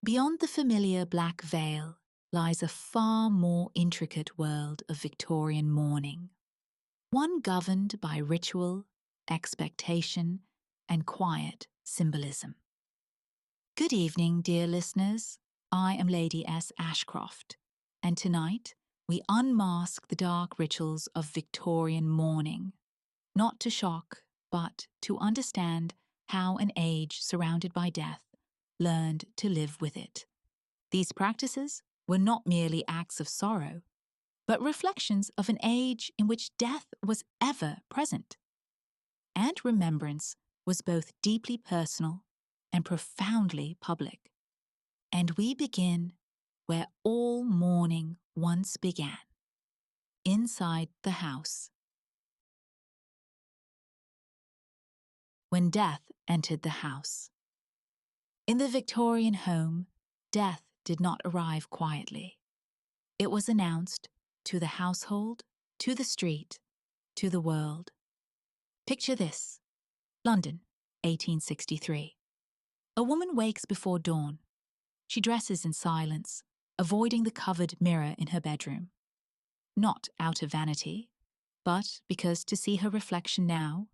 Beyond the familiar black veil lies a far more intricate world of Victorian mourning, one governed by ritual, expectation, and quiet symbolism. Good evening, dear listeners. I am Lady S. Ashcroft, and tonight we unmask the dark rituals of Victorian mourning, not to shock, but to understand how an age surrounded by death learned to live with it. These practices were not merely acts of sorrow, but reflections of an age in which death was ever present. And remembrance was both deeply personal and profoundly public. And we begin where all mourning once began, inside the house. When death entered the house. In the Victorian home, death did not arrive quietly. It was announced to the household, to the street, to the world. Picture this: London, 1863. A woman wakes before dawn. She dresses in silence, avoiding the covered mirror in her bedroom. Not out of vanity, but because to see her reflection now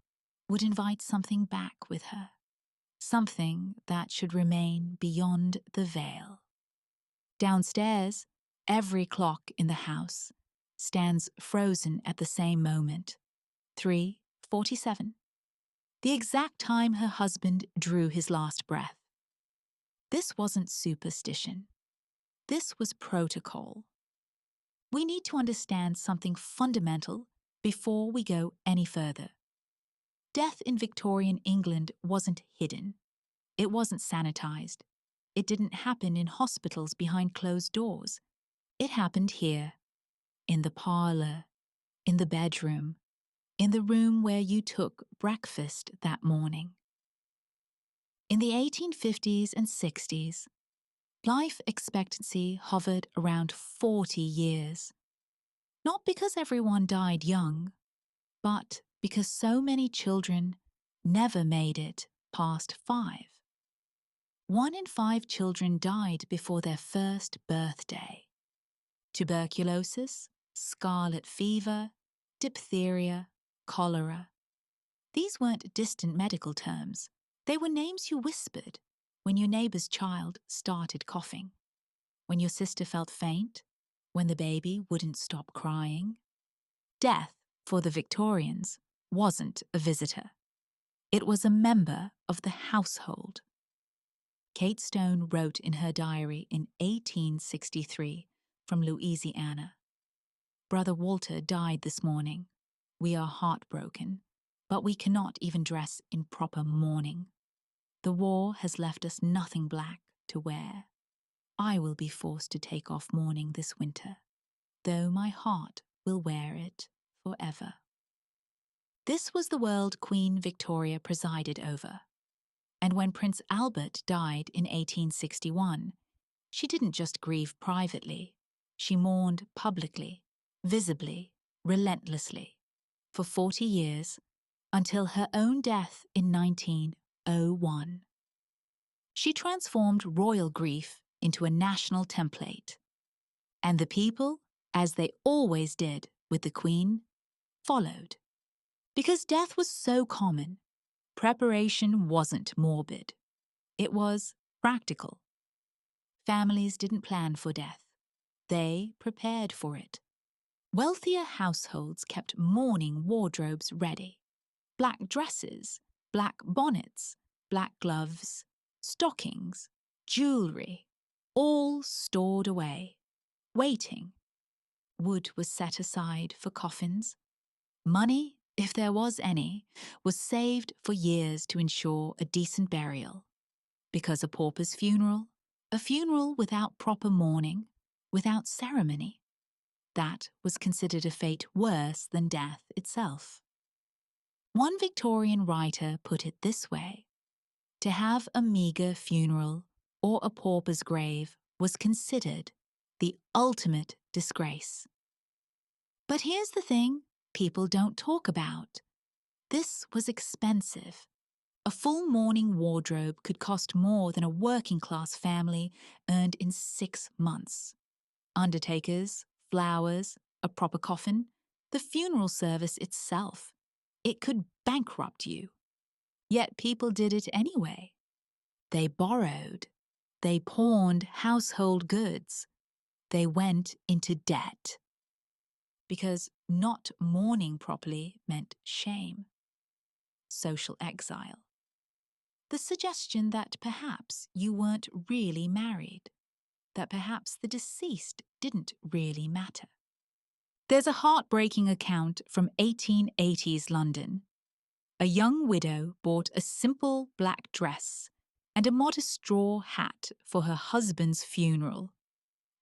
would invite something back with her, something that should remain beyond the veil. Downstairs, every clock in the house stands frozen at the same moment, 3:47, the exact time her husband drew his last breath. This wasn't superstition. This was protocol. We need to understand something fundamental before we go any further. Death in Victorian England wasn't hidden. It wasn't sanitized. It didn't happen in hospitals behind closed doors. It happened here, in the parlor, in the bedroom, in the room where you took breakfast that morning. In the 1850s and 60s, life expectancy hovered around 40 years. Not because everyone died young, but because so many children never made it past 5. 1 in 5 children died before their first birthday. Tuberculosis, scarlet fever, diphtheria, cholera. These weren't distant medical terms. They were names you whispered when your neighbor's child started coughing, when your sister felt faint, when the baby wouldn't stop crying. Death, for the Victorians, wasn't a visitor. It was a member of the household. Kate Stone wrote in her diary in 1863 from Louisiana, "Brother Walter died this morning. We are heartbroken, but we cannot even dress in proper mourning. The war has left us nothing black to wear. I will be forced to take off mourning this winter, though my heart will wear it forever." This was the world Queen Victoria presided over. And when Prince Albert died in 1861, she didn't just grieve privately. She mourned publicly, visibly, relentlessly, for 40 years, until her own death in 1901. She transformed royal grief into a national template. And the people, as they always did with the Queen, followed. Because death was so common, preparation wasn't morbid. It was practical. Families didn't plan for death. They prepared for it. Wealthier households kept mourning wardrobes ready. Black dresses, black bonnets, black gloves, stockings, jewellery, all stored away, waiting. Wood was set aside for coffins. Money, if there was any, was saved for years to ensure a decent burial. Because a pauper's funeral, a funeral without proper mourning, without ceremony, that was considered a fate worse than death itself. One Victorian writer put it this way: to have a meagre funeral or a pauper's grave was considered the ultimate disgrace. But here's the thing people don't talk about. This was expensive. A full mourning wardrobe could cost more than a working-class family earned in 6 months. Undertakers, flowers, a proper coffin, the funeral service itself. It could bankrupt you. Yet people did it anyway. They borrowed. They pawned household goods. They went into debt. Because not mourning properly meant shame, social exile. The suggestion that perhaps you weren't really married, that perhaps the deceased didn't really matter. There's a heartbreaking account from 1880s London. A young widow bought a simple black dress and a modest straw hat for her husband's funeral.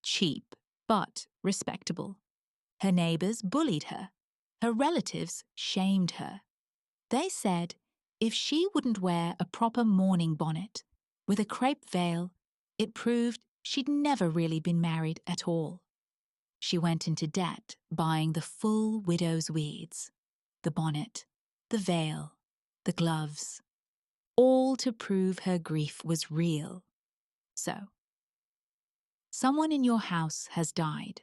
Cheap, but respectable. Her neighbours bullied her. Her relatives shamed her. They said if she wouldn't wear a proper mourning bonnet with a crepe veil, it proved she'd never really been married at all. She went into debt buying the full widow's weeds, the bonnet, the veil, the gloves, all to prove her grief was real. So, someone in your house has died.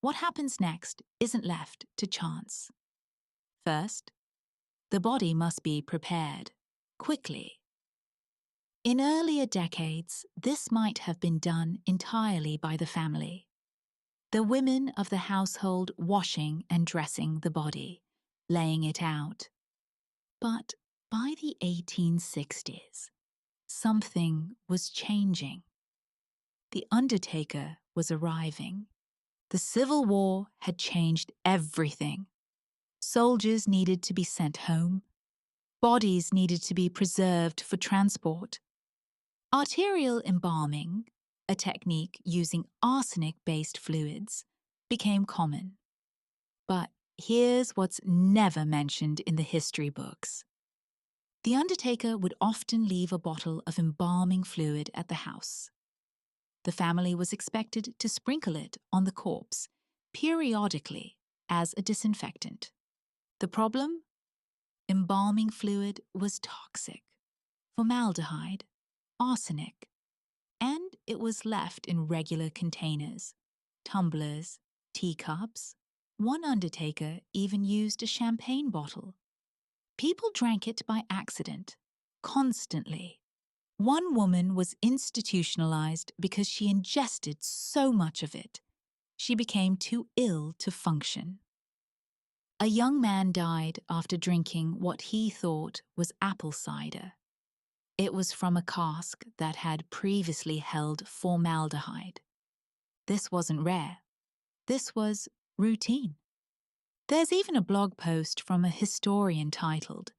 What happens next isn't left to chance. First, the body must be prepared, quickly. In earlier decades, this might have been done entirely by the family. The women of the household washing and dressing the body, laying it out. But by the 1860s, something was changing. The undertaker was arriving. The Civil War had changed everything. Soldiers needed to be sent home. Bodies needed to be preserved for transport. Arterial embalming, a technique using arsenic-based fluids, became common. But here's what's never mentioned in the history books. The undertaker would often leave a bottle of embalming fluid at the house. The family was expected to sprinkle it on the corpse periodically as a disinfectant. The problem? Embalming fluid was toxic. Formaldehyde, arsenic, and it was left in regular containers, tumblers, teacups. One undertaker even used a champagne bottle. People drank it by accident, constantly. One woman was institutionalized because she ingested so much of it. She became too ill to function. A young man died after drinking what he thought was apple cider. It was from a cask that had previously held formaldehyde. This wasn't rare. This was routine. There's even a blog post from a historian titled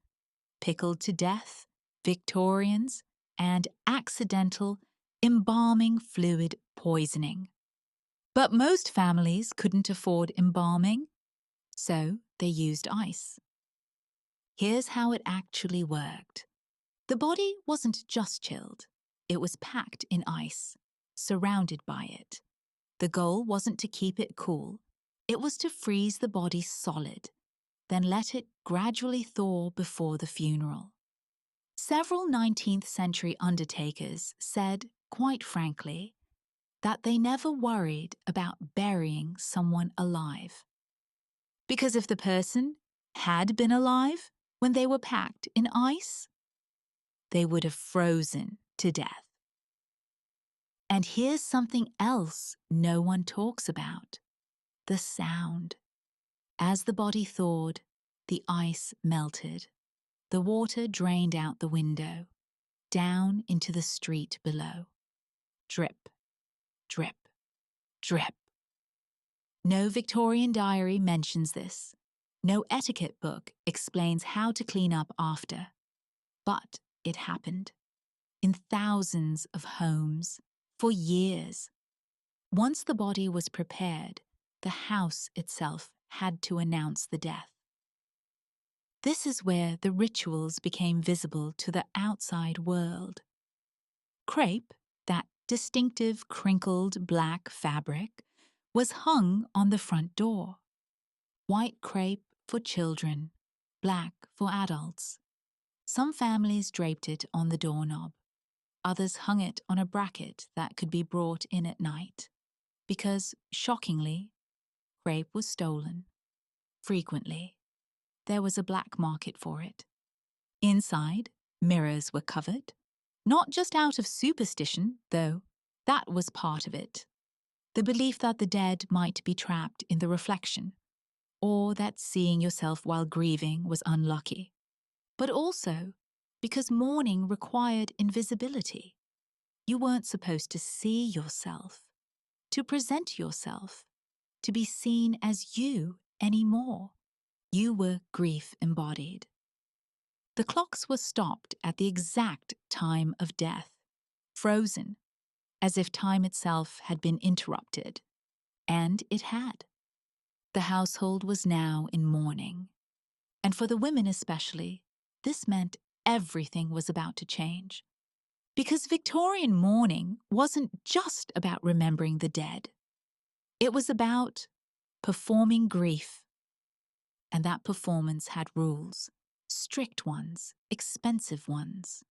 "Pickled to Death, Victorians, and Accidental Embalming Fluid Poisoning." But most families couldn't afford embalming, so they used ice. Here's how it actually worked. The body wasn't just chilled. It was packed in ice, surrounded by it. The goal wasn't to keep it cool. It was to freeze the body solid, then let it gradually thaw before the funeral. Several 19th-century undertakers said, quite frankly, that they never worried about burying someone alive. Because if the person had been alive when they were packed in ice, they would have frozen to death. And here's something else no one talks about: the sound. As the body thawed, the ice melted. The water drained out the window, down into the street below. Drip, drip, drip. No Victorian diary mentions this. No etiquette book explains how to clean up after. But it happened. In thousands of homes, for years. Once the body was prepared, the house itself had to announce the death. This is where the rituals became visible to the outside world. Crepe, that distinctive crinkled black fabric, was hung on the front door. White crepe for children, black for adults. Some families draped it on the doorknob. Others hung it on a bracket that could be brought in at night. Because, shockingly, crape was stolen. Frequently, there was a black market for it. Inside, mirrors were covered. Not just out of superstition, though. That was part of it. The belief that the dead might be trapped in the reflection, or that seeing yourself while grieving was unlucky. But also because mourning required invisibility. You weren't supposed to see yourself, to present yourself, to be seen as you anymore. You were grief embodied. The clocks were stopped at the exact time of death, frozen, as if time itself had been interrupted. And it had. The household was now in mourning. And for the women especially, this meant everything was about to change. Because Victorian mourning wasn't just about remembering the dead. It was about performing grief. And that performance had rules, strict ones, expensive ones.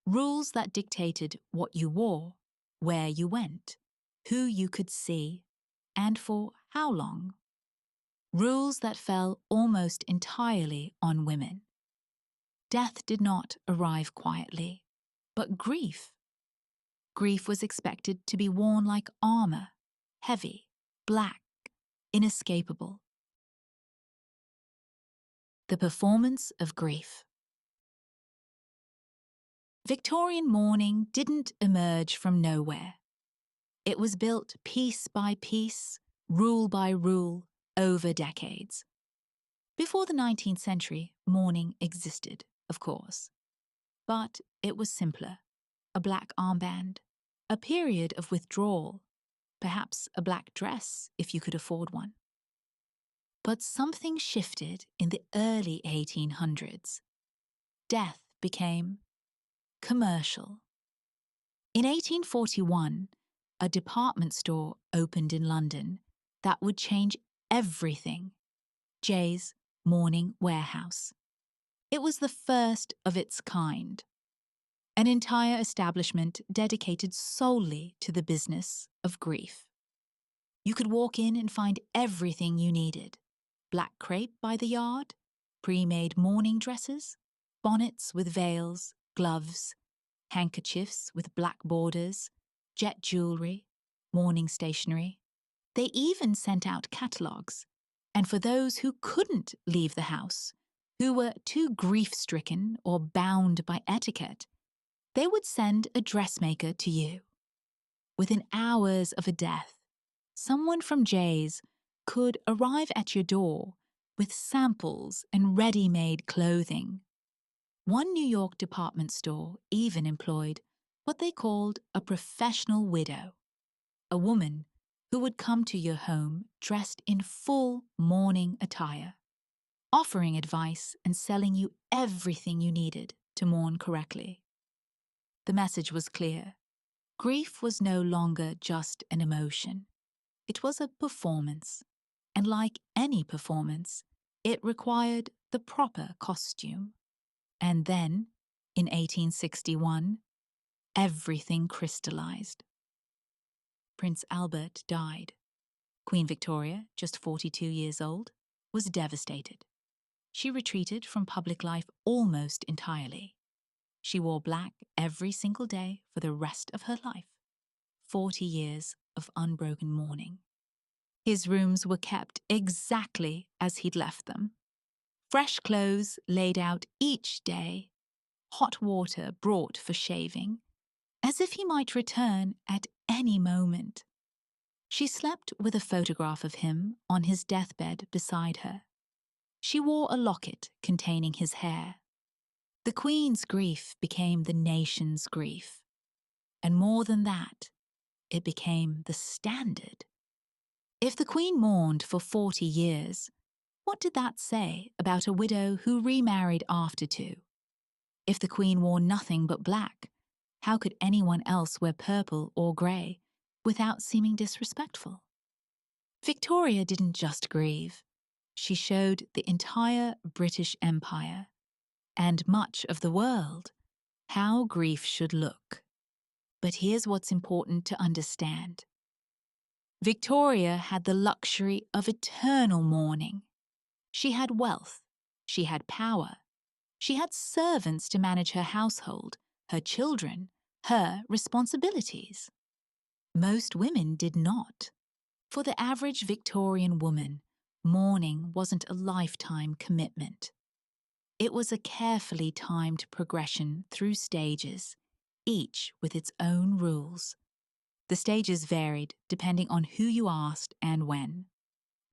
Rules that dictated what you wore, where you went, who you could see, and for how long. Rules that fell almost entirely on women. Death did not arrive quietly, but grief. Grief was expected to be worn like armor, heavy, black, inescapable. The performance of grief. Victorian mourning didn't emerge from nowhere. It was built piece by piece, rule by rule, over decades. Before the 19th century, mourning existed, of course. But it was simpler. A black armband, a period of withdrawal, perhaps a black dress if you could afford one. But something shifted in the early 1800s. Death became commercial. In 1841, a department store opened in London that would change everything. Jay's Mourning Warehouse. It was the first of its kind. An entire establishment dedicated solely to the business of grief. You could walk in and find everything you needed. Black crepe by the yard, pre-made mourning dresses, bonnets with veils, gloves, handkerchiefs with black borders, jet jewellery, mourning stationery. They even sent out catalogues. And for those who couldn't leave the house, who were too grief-stricken or bound by etiquette, they would send a dressmaker to you. Within hours of a death, someone from Jay's could arrive at your door with samples and ready-made clothing. One New York department store even employed what they called a professional widow, a woman who would come to your home dressed in full mourning attire, offering advice and selling you everything you needed to mourn correctly. The message was clear. Grief was no longer just an emotion. It was a performance. And like any performance, it required the proper costume. And then, in 1861, everything crystallized. Prince Albert died. Queen Victoria, just 42 years old, was devastated. She retreated from public life almost entirely. She wore black every single day for the rest of her life. 40 years of unbroken mourning. His rooms were kept exactly as he'd left them. Fresh clothes laid out each day, hot water brought for shaving, as if he might return at any moment. She slept with a photograph of him on his deathbed beside her. She wore a locket containing his hair. The Queen's grief became the nation's grief. And more than that, it became the standard. If the Queen mourned for 40 years, what did that say about a widow who remarried after 2? If the Queen wore nothing but black, how could anyone else wear purple or grey without seeming disrespectful? Victoria didn't just grieve. She showed the entire British Empire and much of the world, how grief should look. But here's what's important to understand. Victoria had the luxury of eternal mourning. She had wealth, she had power, she had servants to manage her household, her children, her responsibilities. Most women did not. For the average Victorian woman, mourning wasn't a lifetime commitment. It was a carefully timed progression through stages, each with its own rules. The stages varied depending on who you asked and when.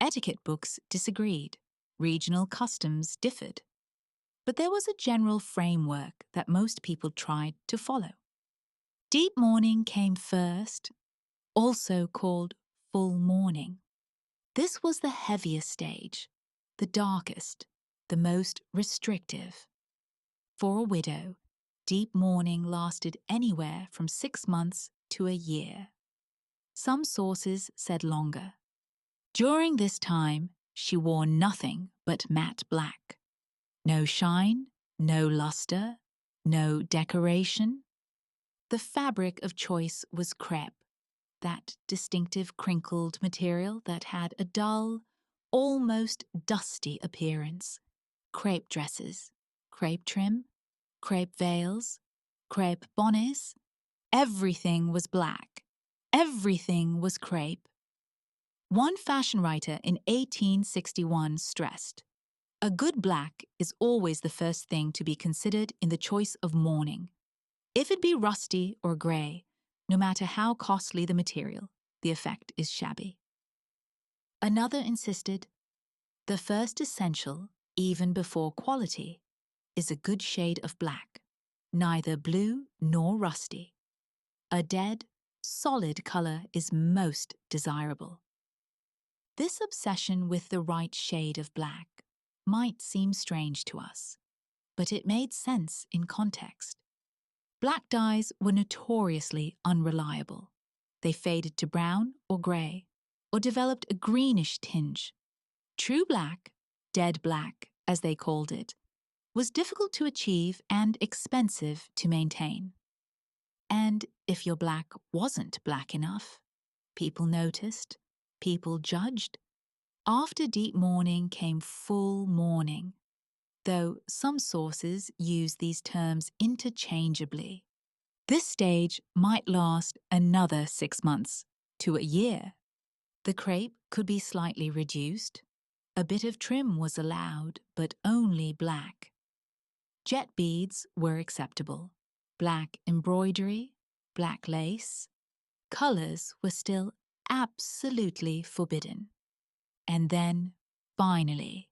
Etiquette books disagreed. Regional customs differed. But there was a general framework that most people tried to follow. Deep mourning came first, also called full mourning. This was the heaviest stage, the darkest, the most restrictive. For a widow, deep mourning lasted anywhere from 6 months to a year. Some sources said longer. During this time, she wore nothing but matte black. No shine, no luster, no decoration. The fabric of choice was crepe, that distinctive crinkled material that had a dull, almost dusty appearance. Crepe dresses, crepe trim, crepe veils, crepe bonnets. Everything was black. Everything was crepe. One fashion writer in 1861 stressed, "A good black is always the first thing to be considered in the choice of mourning. If it be rusty or grey, no matter how costly the material, the effect is shabby." Another insisted, "The first essential, even before quality, is a good shade of black, neither blue nor rusty. A dead, solid colour is most desirable." This obsession with the right shade of black might seem strange to us, but it made sense in context. Black dyes were notoriously unreliable. They faded to brown or grey, or developed a greenish tinge. True black, dead black, as they called it, was difficult to achieve and expensive to maintain. And if your black wasn't black enough, people noticed, people judged. After deep mourning came full mourning, though some sources use these terms interchangeably. This stage might last another 6 months to a year. The crepe could be slightly reduced. A bit of trim was allowed, but only black. Jet beads were acceptable. Black embroidery, black lace. Colours were still absolutely forbidden. And then, finally,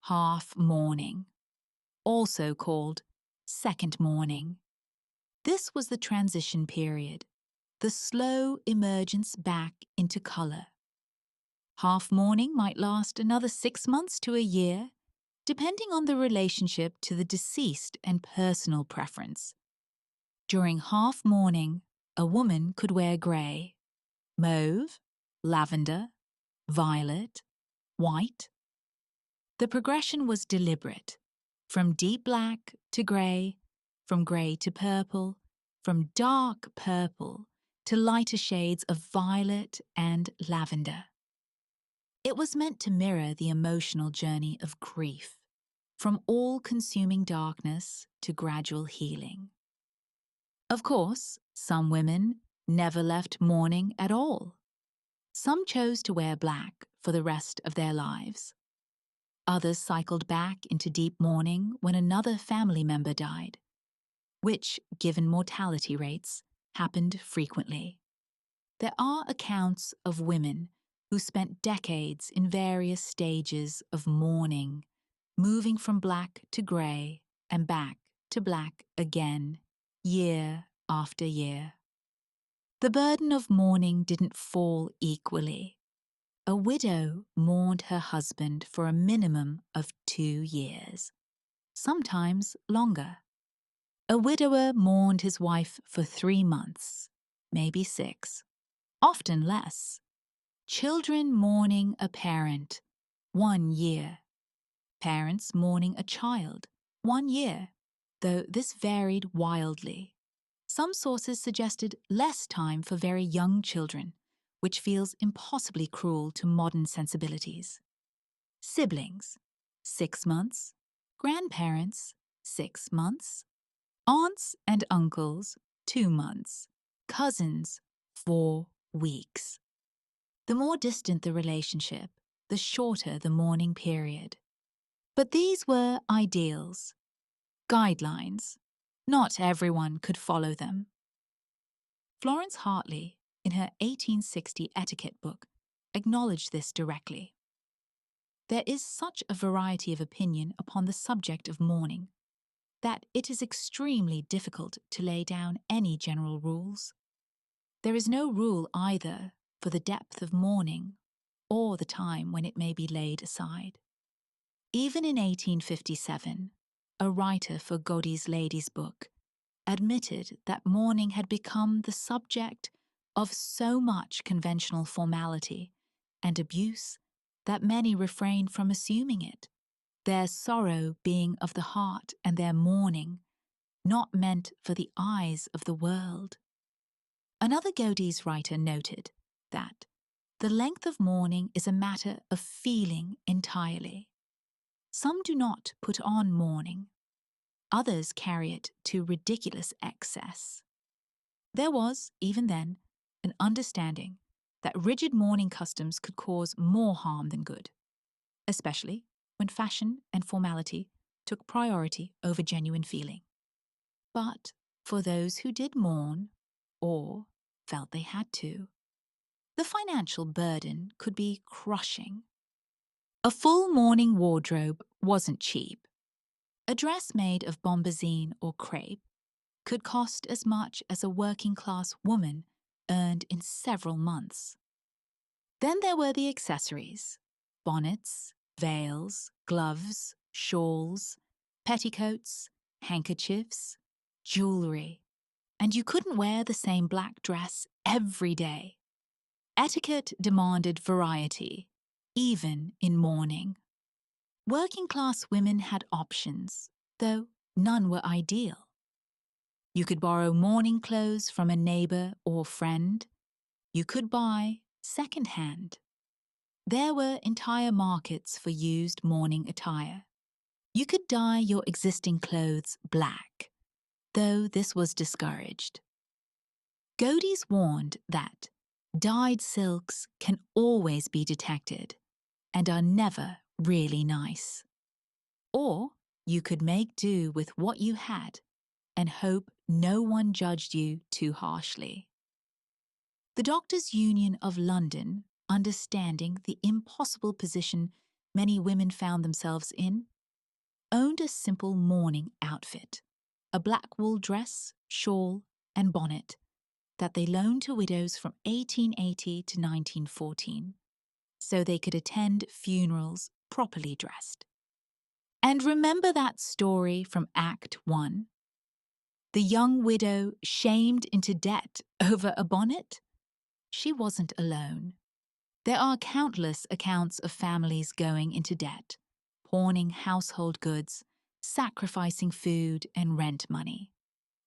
half mourning, also called second mourning. This was the transition period, the slow emergence back into colour. Half mourning might last another 6 months to a year, depending on the relationship to the deceased and personal preference. During half mourning, a woman could wear grey, mauve, lavender, violet, white. The progression was deliberate, from deep black to grey, from grey to purple, from dark purple to lighter shades of violet and lavender. It was meant to mirror the emotional journey of grief, from all-consuming darkness to gradual healing. Of course, some women never left mourning at all. Some chose to wear black for the rest of their lives. Others cycled back into deep mourning when another family member died, which, given mortality rates, happened frequently. There are accounts of women who spent decades in various stages of mourning, moving from black to grey and back to black again, year after year. The burden of mourning didn't fall equally. A widow mourned her husband for a minimum of 2 years, sometimes longer. A widower mourned his wife for 3 months, maybe 6, often less. Children mourning a parent, 1 year. Parents mourning a child, 1 year, though this varied wildly. Some sources suggested less time for very young children, which feels impossibly cruel to modern sensibilities. Siblings, 6 months. Grandparents, 6 months. Aunts and uncles, 2 months. Cousins, 4 weeks. The more distant the relationship, the shorter the mourning period. But these were ideals, guidelines. Not everyone could follow them. Florence Hartley, in her 1860 Etiquette book, acknowledged this directly. There is such a variety of opinion upon the subject of mourning that it is extremely difficult to lay down any general rules. There is no rule either for the depth of mourning or the time when it may be laid aside. Even in 1857, a writer for Godey's Lady's Book admitted that mourning had become the subject of so much conventional formality and abuse that many refrained from assuming it, their sorrow being of the heart and their mourning not meant for the eyes of the world. Another Godey's writer noted that the length of mourning is a matter of feeling entirely. Some do not put on mourning. Others carry it to ridiculous excess. There was, even then, an understanding that rigid mourning customs could cause more harm than good, especially when fashion and formality took priority over genuine feeling. But for those who did mourn, or felt they had to, the financial burden could be crushing. A full mourning wardrobe wasn't cheap. A dress made of bombazine or crepe could cost as much as a working-class woman earned in several months. Then there were the accessories: bonnets, veils, gloves, shawls, petticoats, handkerchiefs, jewellery. And you couldn't wear the same black dress every day. Etiquette demanded variety, even in mourning. Working-class women had options, though none were ideal. You could borrow mourning clothes from a neighbour or friend. You could buy second-hand. There were entire markets for used mourning attire. You could dye your existing clothes black, though this was discouraged. Godey's warned that dyed silks can always be detected and are never really nice. Or you could make do with what you had and hope no one judged you too harshly. The Doctors' Union of London, understanding the impossible position many women found themselves in, owned a simple mourning outfit, a black wool dress, shawl, and bonnet that they loaned to widows from 1880 to 1914, so they could attend funerals properly dressed. And remember that story from Act 1? The young widow shamed into debt over a bonnet? She wasn't alone. There are countless accounts of families going into debt, pawning household goods, sacrificing food and rent money,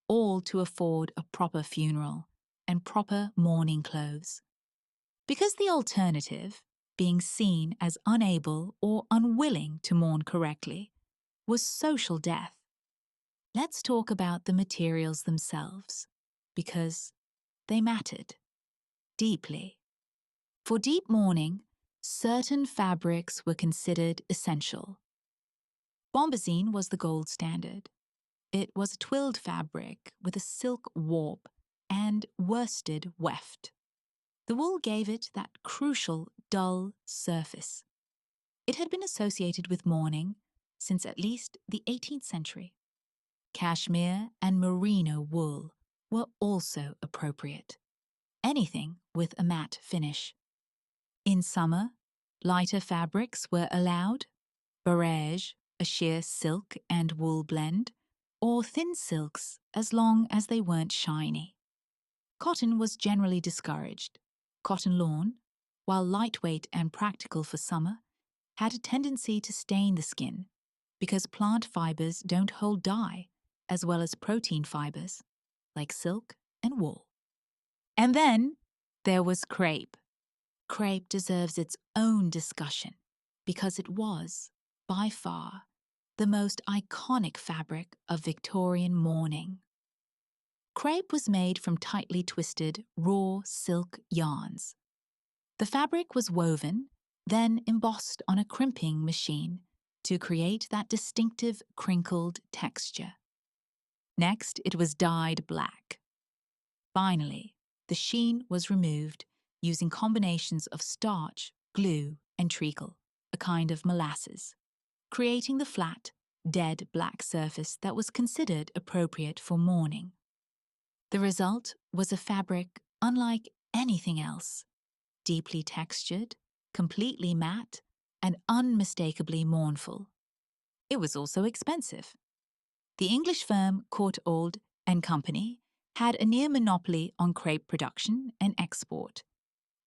all to afford a proper funeral and proper mourning clothes. Because the alternative, being seen as unable or unwilling to mourn correctly, was social death. Let's talk about the materials themselves, because they mattered deeply. For deep mourning, certain fabrics were considered essential. Bombazine was the gold standard. It was a twilled fabric with a silk warp and worsted weft. The wool gave it that crucial, dull surface. It had been associated with mourning since at least the 18th century. Cashmere and merino wool were also appropriate. Anything with a matte finish. In summer, lighter fabrics were allowed: barège, a sheer silk and wool blend, or thin silks as long as they weren't shiny. Cotton was generally discouraged. Cotton lawn, while lightweight and practical for summer, had a tendency to stain the skin, because plant fibers don't hold dye, as well as protein fibers, like silk and wool. And then there was crepe. Crepe deserves its own discussion because it was, by far, the most iconic fabric of Victorian mourning. Crepe was made from tightly twisted, raw silk yarns. The fabric was woven, then embossed on a crimping machine to create that distinctive crinkled texture. Next, it was dyed black. Finally, the sheen was removed using combinations of starch, glue, and treacle, a kind of molasses, creating the flat, dead black surface that was considered appropriate for mourning. The result was a fabric unlike anything else, deeply textured, completely matte, and unmistakably mournful. It was also expensive. The English firm Courtauld and Company had a near monopoly on crepe production and export.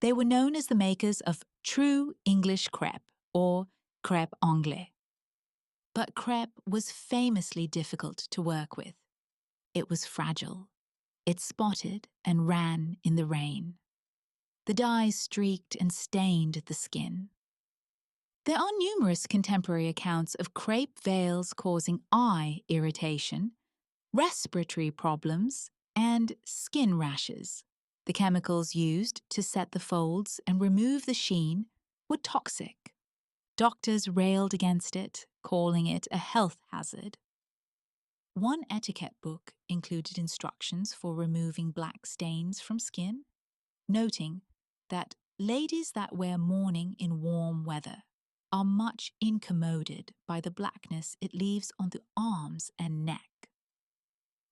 They were known as the makers of true English crepe, or crepe anglais. But crepe was famously difficult to work with. It was fragile. It spotted and ran in the rain. The dyes streaked and stained the skin. There are numerous contemporary accounts of crepe veils causing eye irritation, respiratory problems, and skin rashes. The chemicals used to set the folds and remove the sheen were toxic. Doctors railed against it, calling it a health hazard. One etiquette book included instructions for removing black stains from skin, noting that ladies that wear mourning in warm weather are much incommoded by the blackness it leaves on the arms and neck.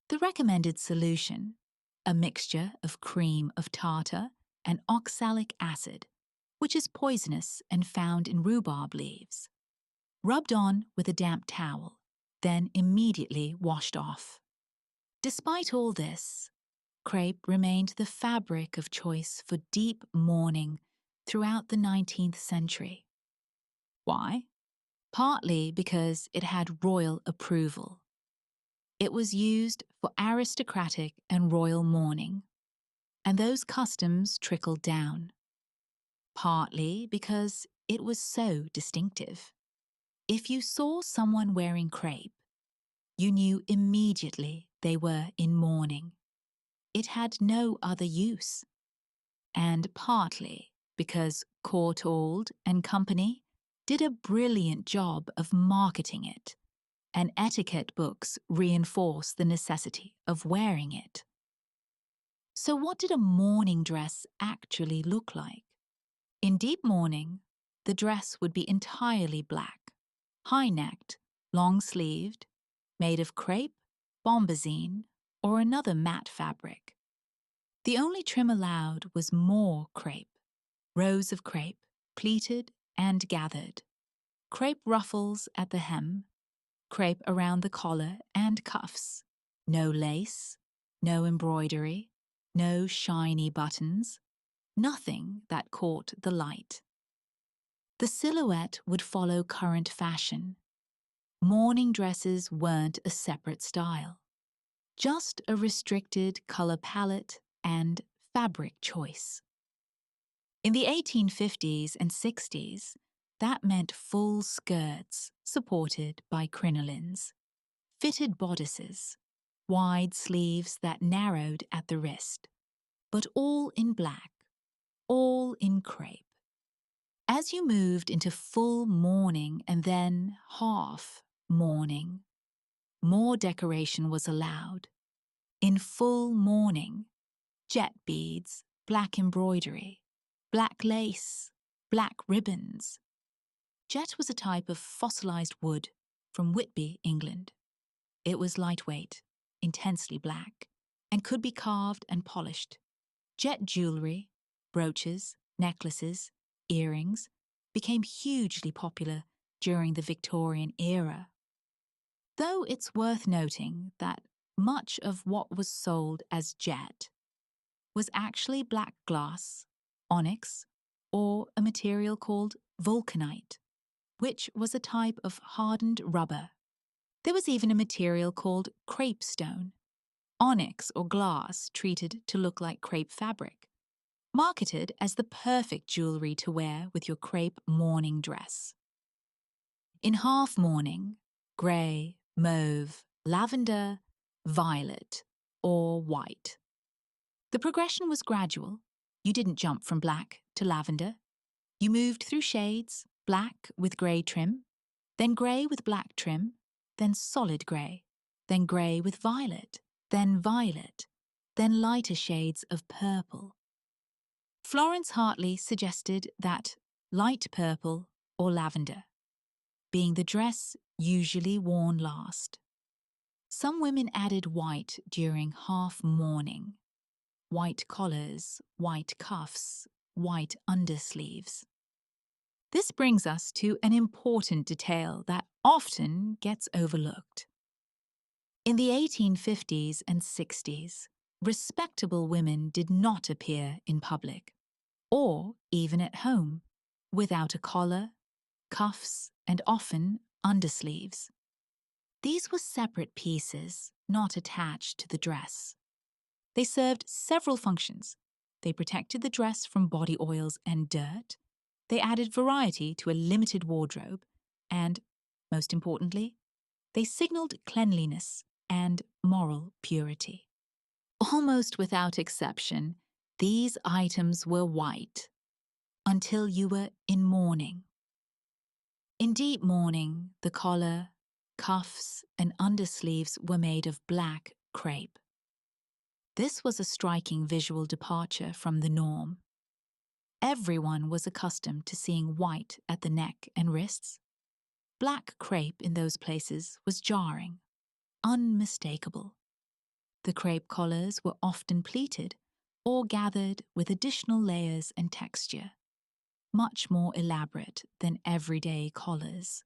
The recommended solution, a mixture of cream of tartar and oxalic acid, which is poisonous and found in rhubarb leaves, rubbed on with a damp towel, then immediately washed off. Despite all this, crepe remained the fabric of choice for deep mourning throughout the 19th century. Why? Partly because it had royal approval. It was used for aristocratic and royal mourning, and those customs trickled down. Partly because it was so distinctive. If you saw someone wearing crepe, you knew immediately they were in mourning. It had no other use. And partly because Courtauld and Company did a brilliant job of marketing it, and etiquette books reinforce the necessity of wearing it. So what did a mourning dress actually look like? In deep mourning, the dress would be entirely black, high-necked, long-sleeved, made of crepe, bombazine, or another matte fabric. The only trim allowed was more crepe, rows of crepe, pleated and gathered, crepe ruffles at the hem, crepe around the collar and cuffs, no lace, no embroidery, no shiny buttons, nothing that caught the light. The silhouette would follow current fashion. Mourning dresses weren't a separate style, just a restricted color palette and fabric choice. In the 1850s and 60s, that meant full skirts supported by crinolines, fitted bodices, wide sleeves that narrowed at the wrist, but all in black, all in crepe. As you moved into full mourning and then half mourning, more decoration was allowed. In full mourning, jet beads, black embroidery, black lace, black ribbons. Jet was a type of fossilized wood from Whitby, England. It was lightweight, intensely black, and could be carved and polished. Jet jewellery, brooches, necklaces, earrings became hugely popular during the Victorian era. Though it's worth noting that much of what was sold as jet was actually black glass, onyx, or a material called vulcanite. which was a type of hardened rubber. There was even a material called crepe stone, onyx or glass treated to look like crepe fabric, marketed as the perfect jewellery to wear with your crepe mourning dress. In half mourning, grey, mauve, lavender, violet, or white. The progression was gradual. You didn't jump from black to lavender. You moved through shades, black with grey trim, then grey with black trim, then solid grey, then grey with violet, then lighter shades of purple. Florence Hartley suggested that light purple or lavender, being the dress usually worn last. Some women added white during half mourning. White collars, white cuffs, white undersleeves. This brings us to an important detail that often gets overlooked. In the 1850s and 60s, respectable women did not appear in public, or even at home, without a collar, cuffs, and often undersleeves. These were separate pieces, not attached to the dress. They served several functions. They protected the dress from body oils and dirt. They added variety to a limited wardrobe. And, most importantly, they signaled cleanliness and moral purity. Almost without exception, these items were white until you were in mourning. In deep mourning, the collar, cuffs, and undersleeves were made of black crepe. This was a striking visual departure from the norm. Everyone was accustomed to seeing white at the neck and wrists. Black crepe in those places was jarring, unmistakable. The crepe collars were often pleated or gathered with additional layers and texture, much more elaborate than everyday collars.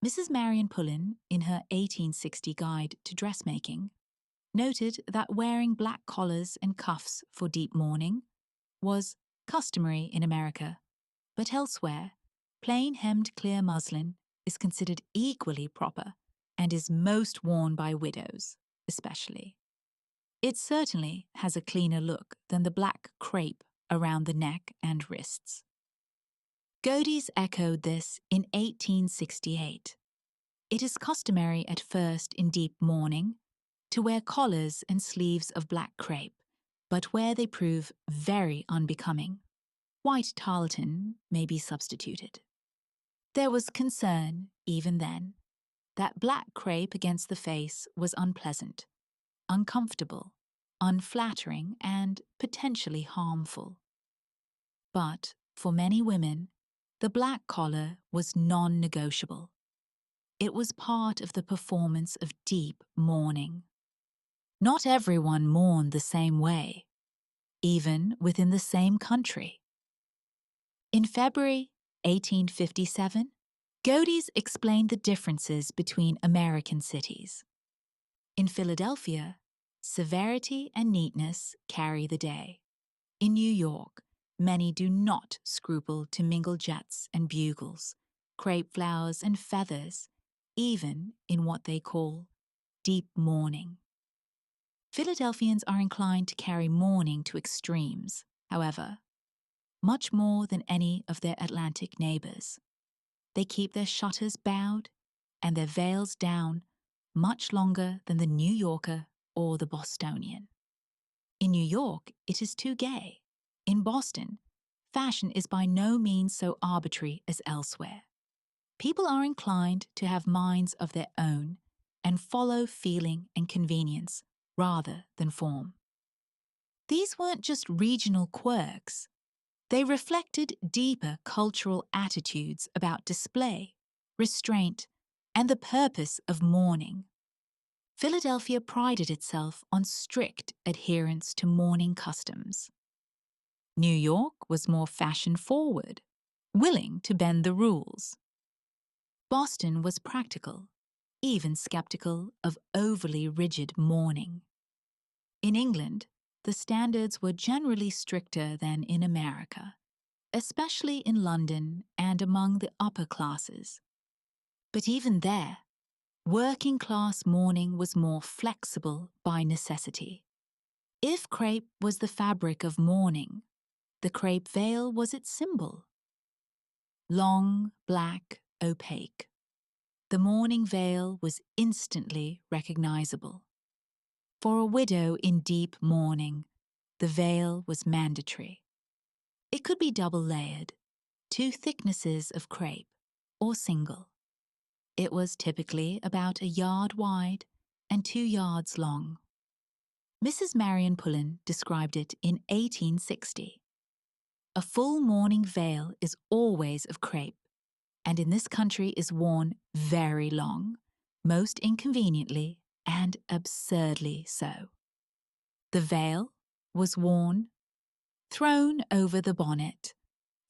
Mrs. Marion Pullen, in her 1860 Guide to Dressmaking, noted that wearing black collars and cuffs for deep mourning was customary in America, but elsewhere, plain hemmed clear muslin is considered equally proper and is most worn by widows, especially. It certainly has a cleaner look than the black crepe around the neck and wrists. Godey's echoed this in 1868. It is customary at first in deep mourning to wear collars and sleeves of black crepe, but where they prove very unbecoming, white tarlatan may be substituted. There was concern, even then, that black crepe against the face was unpleasant, uncomfortable, unflattering, and potentially harmful. But for many women, the black collar was non-negotiable. It was part of the performance of deep mourning. Not everyone mourned the same way, even within the same country. In February 1857, Godey's explained the differences between American cities. In Philadelphia, severity and neatness carry the day. In New York, many do not scruple to mingle jets and bugles, crepe flowers and feathers, even in what they call deep mourning. Philadelphians are inclined to carry mourning to extremes, however, much more than any of their Atlantic neighbors. They keep their shutters bowed and their veils down much longer than the New Yorker or the Bostonian. In New York, it is too gay. In Boston, fashion is by no means so arbitrary as elsewhere. People are inclined to have minds of their own and follow feeling and convenience rather than form. These weren't just regional quirks. They reflected deeper cultural attitudes about display, restraint, and the purpose of mourning. Philadelphia prided itself on strict adherence to mourning customs. New York was more fashion-forward, willing to bend the rules. Boston was practical, even skeptical of overly rigid mourning. In England, the standards were generally stricter than in America, especially in London and among the upper classes. But even there, working-class mourning was more flexible by necessity. If crepe was the fabric of mourning, the crepe veil was its symbol. Long, black, opaque. The mourning veil was instantly recognizable. For a widow in deep mourning, the veil was mandatory. It could be double-layered, 2 thicknesses of crepe, or single. It was typically about 1 yard wide and 2 yards long. Mrs. Marion Pullen described it in 1860. A full mourning veil is always of crepe, and in this country is worn very long, most inconveniently and absurdly so. The veil was worn, thrown over the bonnet,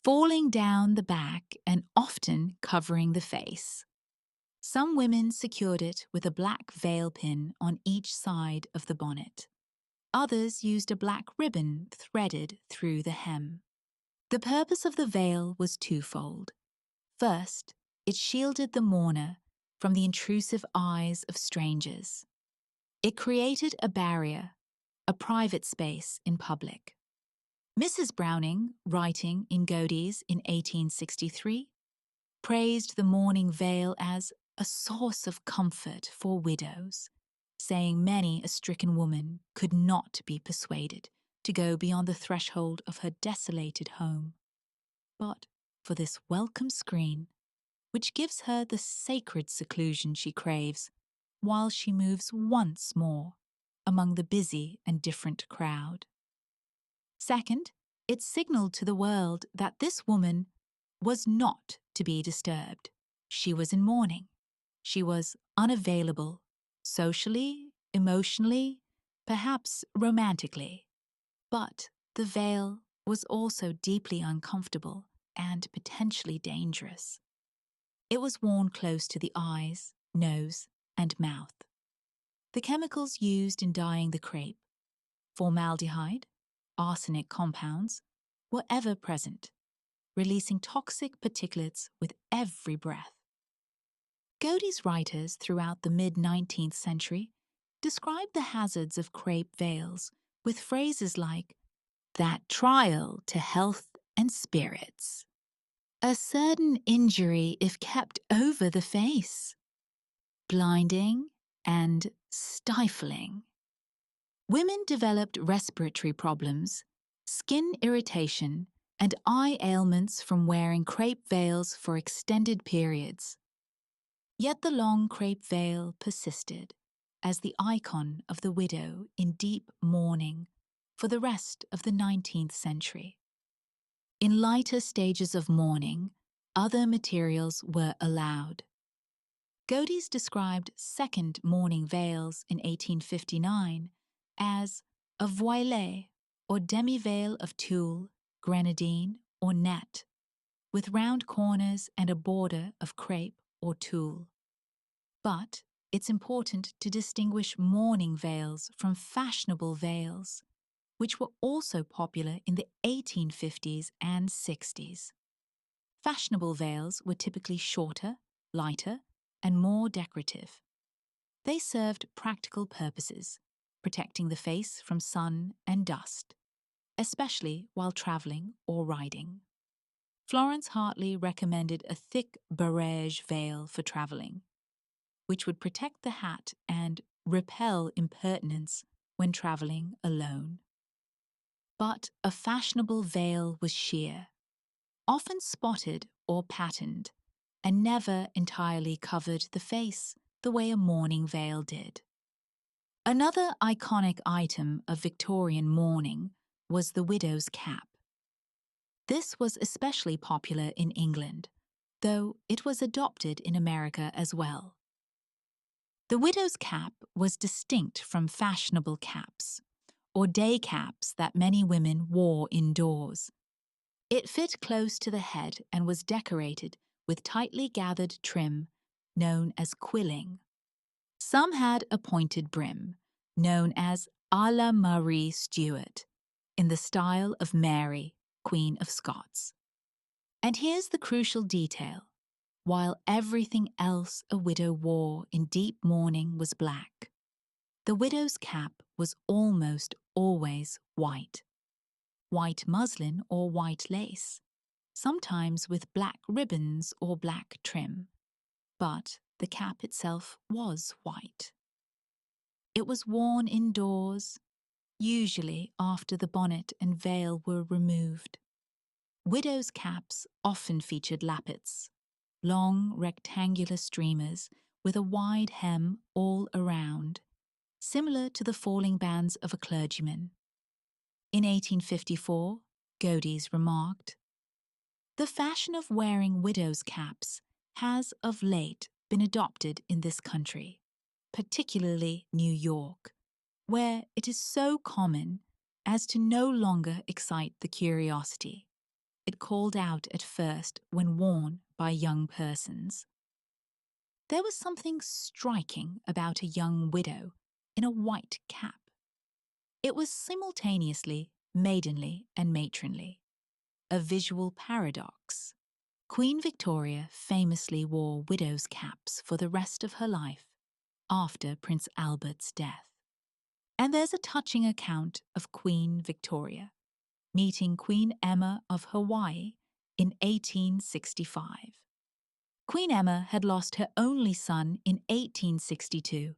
falling down the back and often covering the face. Some women secured it with a black veil pin on each side of the bonnet. Others used a black ribbon threaded through the hem. The purpose of the veil was twofold. First, it shielded the mourner from the intrusive eyes of strangers. It created a barrier, a private space in public. Mrs. Browning, writing in Godey's in 1863, praised the mourning veil as a source of comfort for widows, saying many a stricken woman could not be persuaded to go beyond the threshold of her desolated home, but for this welcome screen, which gives her the sacred seclusion she craves, while she moves once more among the busy and different crowd. Second, it signaled to the world that this woman was not to be disturbed. She was in mourning. She was unavailable, socially, emotionally, perhaps romantically. But the veil was also deeply uncomfortable and potentially dangerous. It was worn close to the eyes, nose, and mouth. The chemicals used in dyeing the crepe, formaldehyde, arsenic compounds, were ever present, releasing toxic particulates with every breath. Godey's writers throughout the mid-19th century described the hazards of crepe veils with phrases like, "that trial to health and spirits," "a certain injury if kept over the face," "blinding," and "stifling." Women developed respiratory problems, skin irritation, and eye ailments from wearing crepe veils for extended periods. Yet the long crepe veil persisted as the icon of the widow in deep mourning for the rest of the 19th century. In lighter stages of mourning, other materials were allowed. Godey's described second mourning veils in 1859 as a voilée or demi-veil of tulle, grenadine, or net, with round corners and a border of crepe or tulle. But it's important to distinguish mourning veils from fashionable veils, which were also popular in the 1850s and 60s. Fashionable veils were typically shorter, lighter, and more decorative. They served practical purposes, protecting the face from sun and dust, especially while traveling or riding. Florence Hartley recommended a thick barège veil for traveling, which would protect the hat and repel impertinence when traveling alone. But a fashionable veil was sheer, often spotted or patterned, and never entirely covered the face the way a mourning veil did. Another iconic item of Victorian mourning was the widow's cap. This was especially popular in England, though it was adopted in America as well. The widow's cap was distinct from fashionable caps, or day caps that many women wore indoors. It fit close to the head and was decorated with tightly gathered trim, known as quilling. Some had a pointed brim, known as à la Marie Stuart, in the style of Mary, Queen of Scots. And here's the crucial detail. While everything else a widow wore in deep mourning was black, the widow's cap was almost always white. White muslin or white lace, sometimes with black ribbons or black trim, but the cap itself was white. It was worn indoors, usually after the bonnet and veil were removed. Widows' caps often featured lappets, long rectangular streamers with a wide hem all around, similar to the falling bands of a clergyman. In 1854, Godey's remarked, "The fashion of wearing widows' caps has of late been adopted in this country, particularly New York, where it is so common as to no longer excite the curiosity it called out at first when worn by young persons." There was something striking about a young widow in a white cap. It was simultaneously maidenly and matronly, a visual paradox. Queen Victoria famously wore widow's caps for the rest of her life after Prince Albert's death. And there's a touching account of Queen Victoria meeting Queen Emma of Hawaii in 1865. Queen Emma had lost her only son in 1862,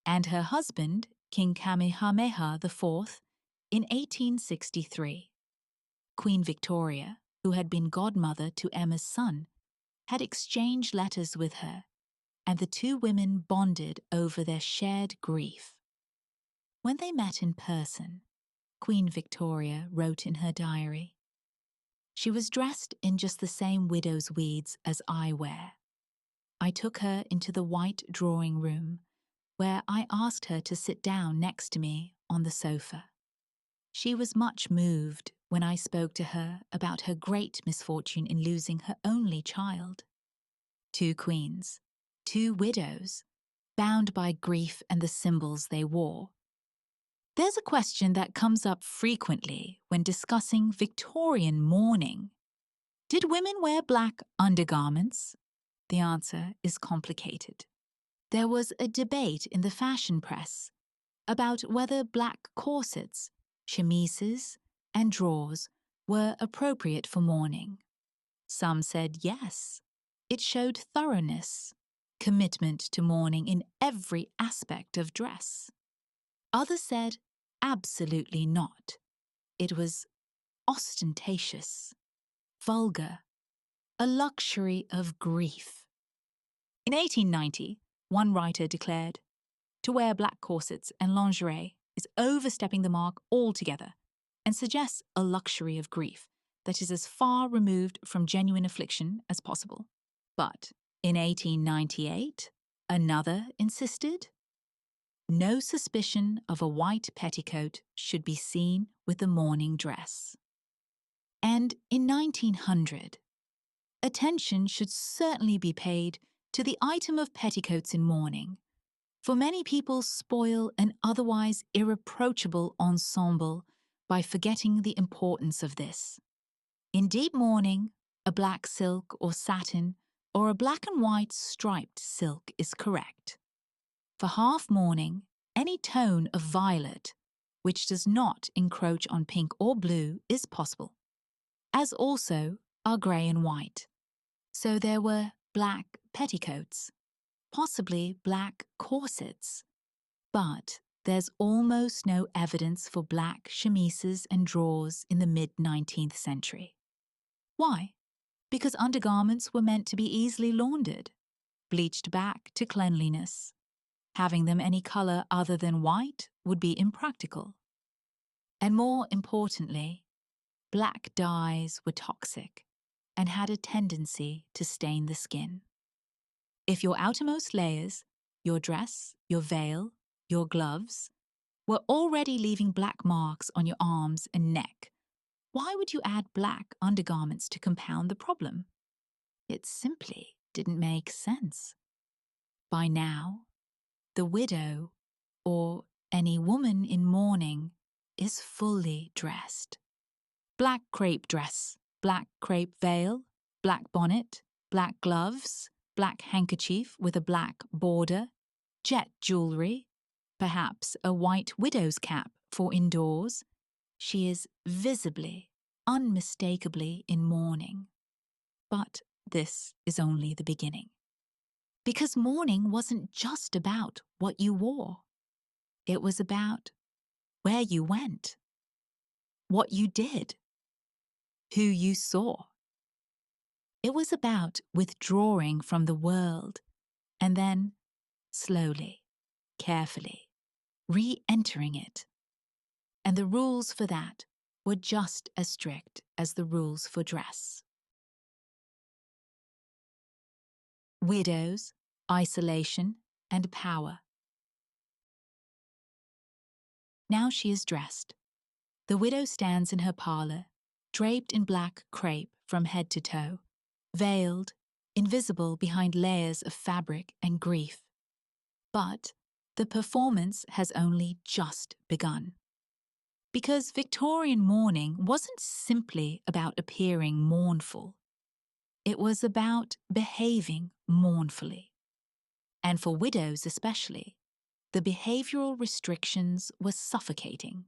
and her husband, King Kamehameha IV, in 1863. Queen Victoria, who had been godmother to Emma's son, had exchanged letters with her, and the two women bonded over their shared grief. When they met in person, Queen Victoria wrote in her diary, "She was dressed in just the same widow's weeds as I wear. I took her into the white drawing room, where I asked her to sit down next to me on the sofa. She was much moved when I spoke to her about her great misfortune in losing her only child. Two queens, two widows, bound by grief and the symbols they wore." There's a question that comes up frequently when discussing Victorian mourning. Did women wear black undergarments? The answer is complicated. There was a debate in the fashion press about whether black corsets, chemises, and drawers were appropriate for mourning. Some said yes, it showed thoroughness, commitment to mourning in every aspect of dress. Others said absolutely not. It was ostentatious, vulgar, a luxury of grief. In 1890, one writer declared, "To wear black corsets and lingerie is overstepping the mark altogether and suggests a luxury of grief that is as far removed from genuine affliction as possible." But in 1898, another insisted, "No suspicion of a white petticoat should be seen with the mourning dress." And in 1900, attention should certainly be paid to the item of petticoats in mourning, for many people spoil an otherwise irreproachable ensemble by forgetting the importance of this. In deep mourning, a black silk or satin or a black and white striped silk is correct. For half mourning, any tone of violet, which does not encroach on pink or blue, is possible, as also are grey and white. So there were black petticoats, possibly black corsets, but there's almost no evidence for black chemises and drawers in the mid-19th century. Why? Because undergarments were meant to be easily laundered, bleached back to cleanliness. Having them any colour other than white would be impractical. And more importantly, black dyes were toxic and had a tendency to stain the skin. If your outermost layers, your dress, your veil, your gloves, were already leaving black marks on your arms and neck, why would you add black undergarments to compound the problem? It simply didn't make sense. By now, the widow, or any woman in mourning, is fully dressed. Black crepe dress, black crepe veil, black bonnet, black gloves, black handkerchief with a black border, jet jewellery, perhaps a white widow's cap for indoors. She is visibly, unmistakably in mourning. But this is only the beginning. Because mourning wasn't just about what you wore. It was about where you went, what you did, who you saw. It was about withdrawing from the world and then, slowly, carefully, re-entering it. And the rules for that were just as strict as the rules for dress. Widows, isolation, and power. Now she is dressed. The widow stands in her parlour, draped in black crepe from head to toe, veiled, invisible behind layers of fabric and grief. But the performance has only just begun. Because Victorian mourning wasn't simply about appearing mournful. It was about behaving mournfully. And for widows especially, the behavioural restrictions were suffocating.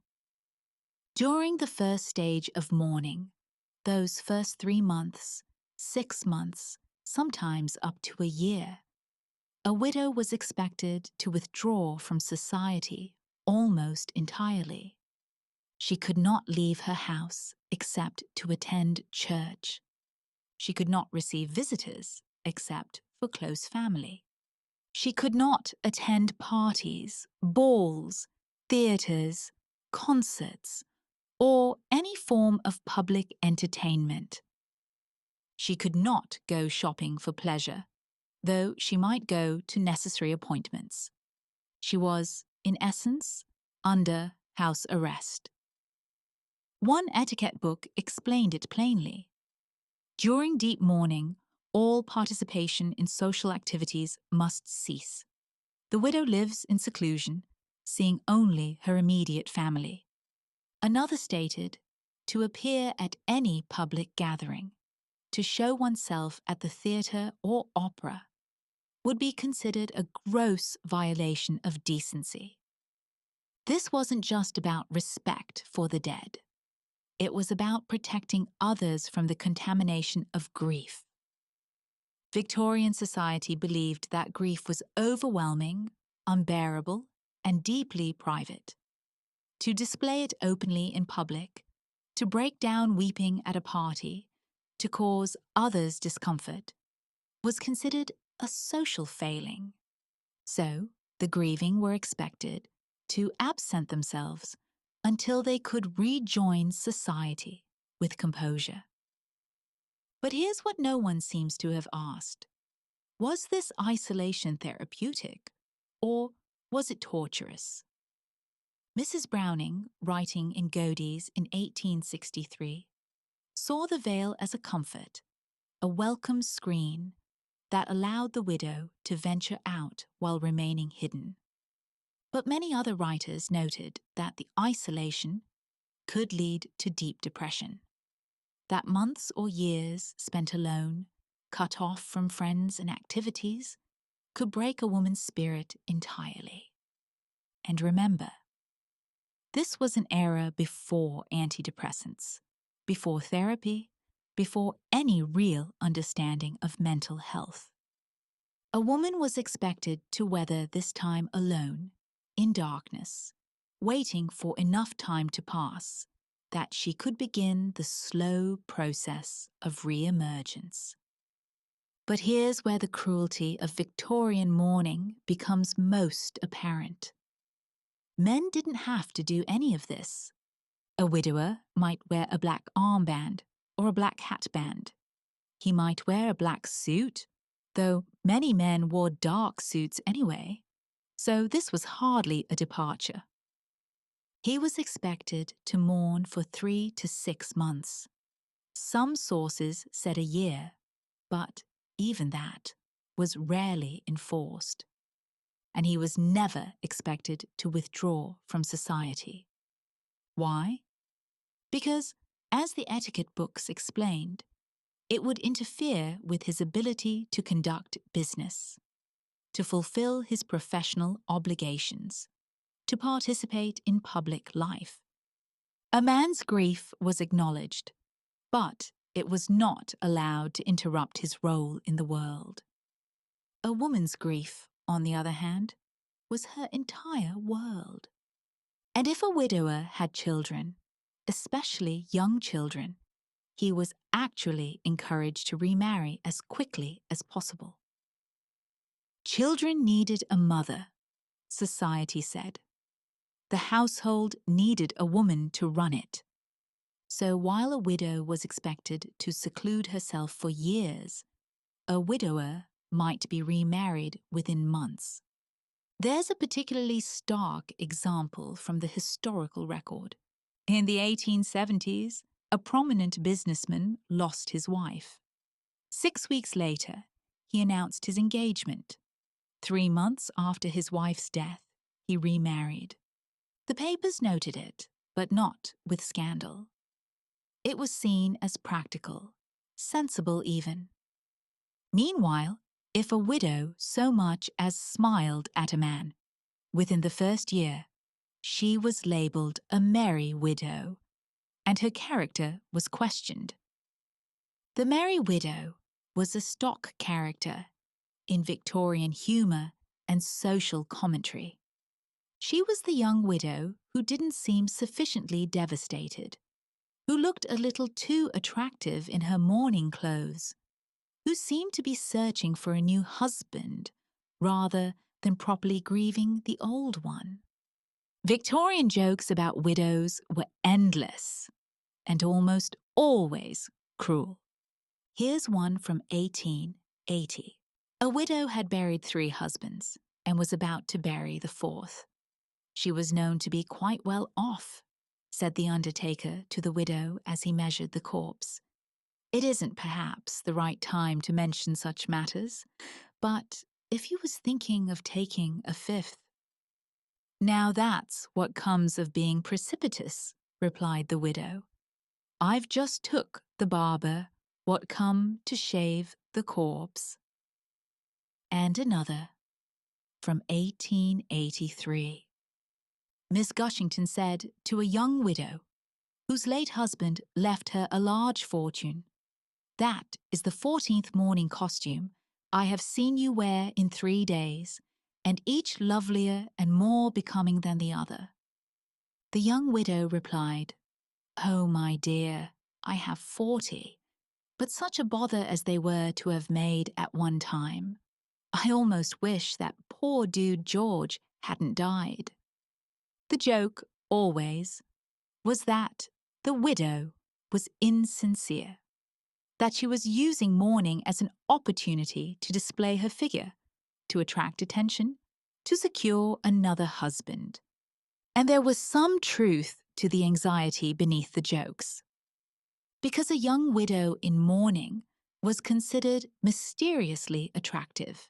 During the first stage of mourning, those first 3 months, 6 months, sometimes up to a year, a widow was expected to withdraw from society almost entirely. She could not leave her house except to attend church. She could not receive visitors except for close family. She could not attend parties, balls, theatres, concerts, or any form of public entertainment. She could not go shopping for pleasure, though she might go to necessary appointments. She was, in essence, under house arrest. One etiquette book explained it plainly. During deep mourning, all participation in social activities must cease. The widow lives in seclusion, seeing only her immediate family. Another stated, to appear at any public gathering, to show oneself at the theatre or opera, would be considered a gross violation of decency. This wasn't just about respect for the dead. It was about protecting others from the contamination of grief. Victorian society believed that grief was overwhelming, unbearable, and deeply private. To display it openly in public, to break down weeping at a party, to cause others discomfort, was considered a social failing. So, the grieving were expected to absent themselves until they could rejoin society with composure. But here's what no one seems to have asked. Was this isolation therapeutic, or was it torturous? Mrs. Browning, writing in Godey's in 1863, saw the veil as a comfort, a welcome screen that allowed the widow to venture out while remaining hidden. But many other writers noted that the isolation could lead to deep depression, that months or years spent alone, cut off from friends and activities, could break a woman's spirit entirely. And remember, this was an era before antidepressants, before therapy, before any real understanding of mental health. A woman was expected to weather this time alone, in darkness, waiting for enough time to pass that she could begin the slow process of re-emergence. But here's where the cruelty of Victorian mourning becomes most apparent. Men didn't have to do any of this. A widower might wear a black armband or a black hatband. He might wear a black suit, though many men wore dark suits anyway, so this was hardly a departure. He was expected to mourn for 3 to 6 months. Some sources said a year, but even that was rarely enforced. And he was never expected to withdraw from society. Why? Because, as the etiquette books explained, It would interfere with his ability to conduct business, to fulfill his professional obligations, to participate in public life. A man's grief was acknowledged, but it was not allowed to interrupt his role in the world. A woman's grief, on the other hand, was her entire world. And if a widower had children, especially young children, he was actually encouraged to remarry as quickly as possible. Children needed a mother, society said. The household needed a woman to run it. So while a widow was expected to seclude herself for years, a widower might be remarried within months. There's a particularly stark example from the historical record. In the 1870s, a prominent businessman lost his wife. 6 weeks later, he announced his engagement. 3 months after his wife's death, he remarried. The papers noted it, but not with scandal. It was seen as practical, sensible even. Meanwhile, if a widow so much as smiled at a man, within the first year, she was labelled a merry widow, and her character was questioned. The merry widow was a stock character in Victorian humour and social commentary. She was the young widow who didn't seem sufficiently devastated, who looked a little too attractive in her mourning clothes, who seemed to be searching for a new husband rather than properly grieving the old one. Victorian jokes about widows were endless and almost always cruel. Here's one from 1880. A widow had buried 3 husbands and was about to bury the 4th. She was known to be quite well off, said the undertaker to the widow as he measured the corpse. It isn't perhaps the right time to mention such matters, but if he was thinking of taking a 5th. Now that's what comes of being precipitous, replied the widow. I've just took the barber what come to shave the corpse. And another from 1883. Miss Gushington said to a young widow, whose late husband left her a large fortune, "That is the 14th mourning costume I have seen you wear in 3 days, and each lovelier and more becoming than the other." The young widow replied, "Oh, my dear, I have 40, but such a bother as they were to have made at one time. I almost wish that poor dude George hadn't died." The joke, always, was that the widow was insincere, that she was using mourning as an opportunity to display her figure, to attract attention, to secure another husband. And there was some truth to the anxiety beneath the jokes. Because a young widow in mourning was considered mysteriously attractive.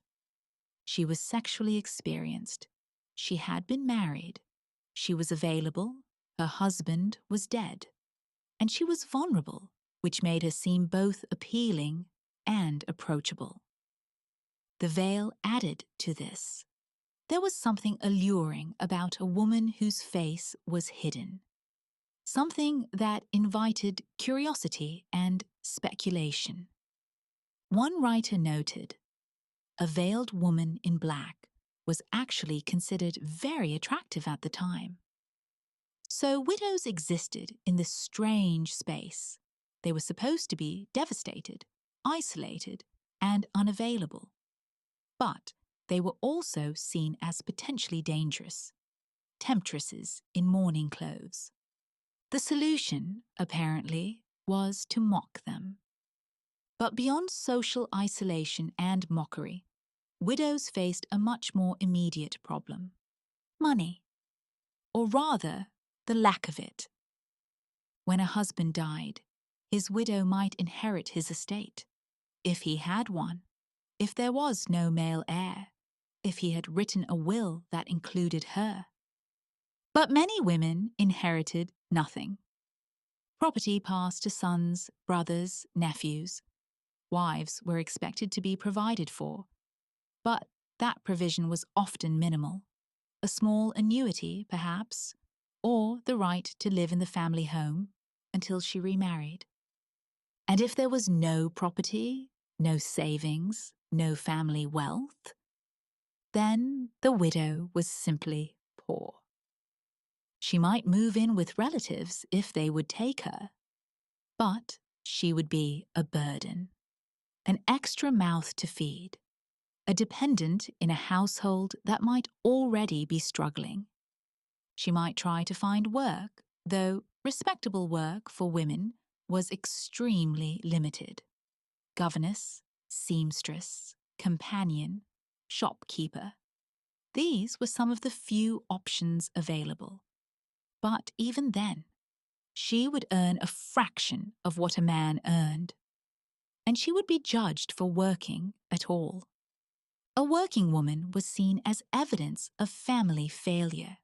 She was sexually experienced. She had been married. She was available. Her husband was dead. And she was vulnerable, which made her seem both appealing and approachable. The veil added to this. There was something alluring about a woman whose face was hidden. Something that invited curiosity and speculation. One writer noted, a veiled woman in black was actually considered very attractive at the time. So widows existed in this strange space. They were supposed to be devastated, isolated, and unavailable. But they were also seen as potentially dangerous, temptresses in mourning clothes. The solution, apparently, was to mock them. But beyond social isolation and mockery, widows faced a much more immediate problem: money. Or rather, the lack of it. When a husband died, his widow might inherit his estate, if he had one, if there was no male heir, if he had written a will that included her. But many women inherited nothing. Property passed to sons, brothers, nephews, wives were expected to be provided for, but that provision was often minimal. A small annuity, perhaps, or the right to live in the family home until she remarried. And if there was no property, no savings, no family wealth, then the widow was simply poor. She might move in with relatives if they would take her, but she would be a burden, an extra mouth to feed, a dependent in a household that might already be struggling. She might try to find work, though respectable work for women was extremely limited. Governess, seamstress, companion, shopkeeper. These were some of the few options available. But even then, she would earn a fraction of what a man earned, and she would be judged for working at all. A working woman was seen as evidence of family failure.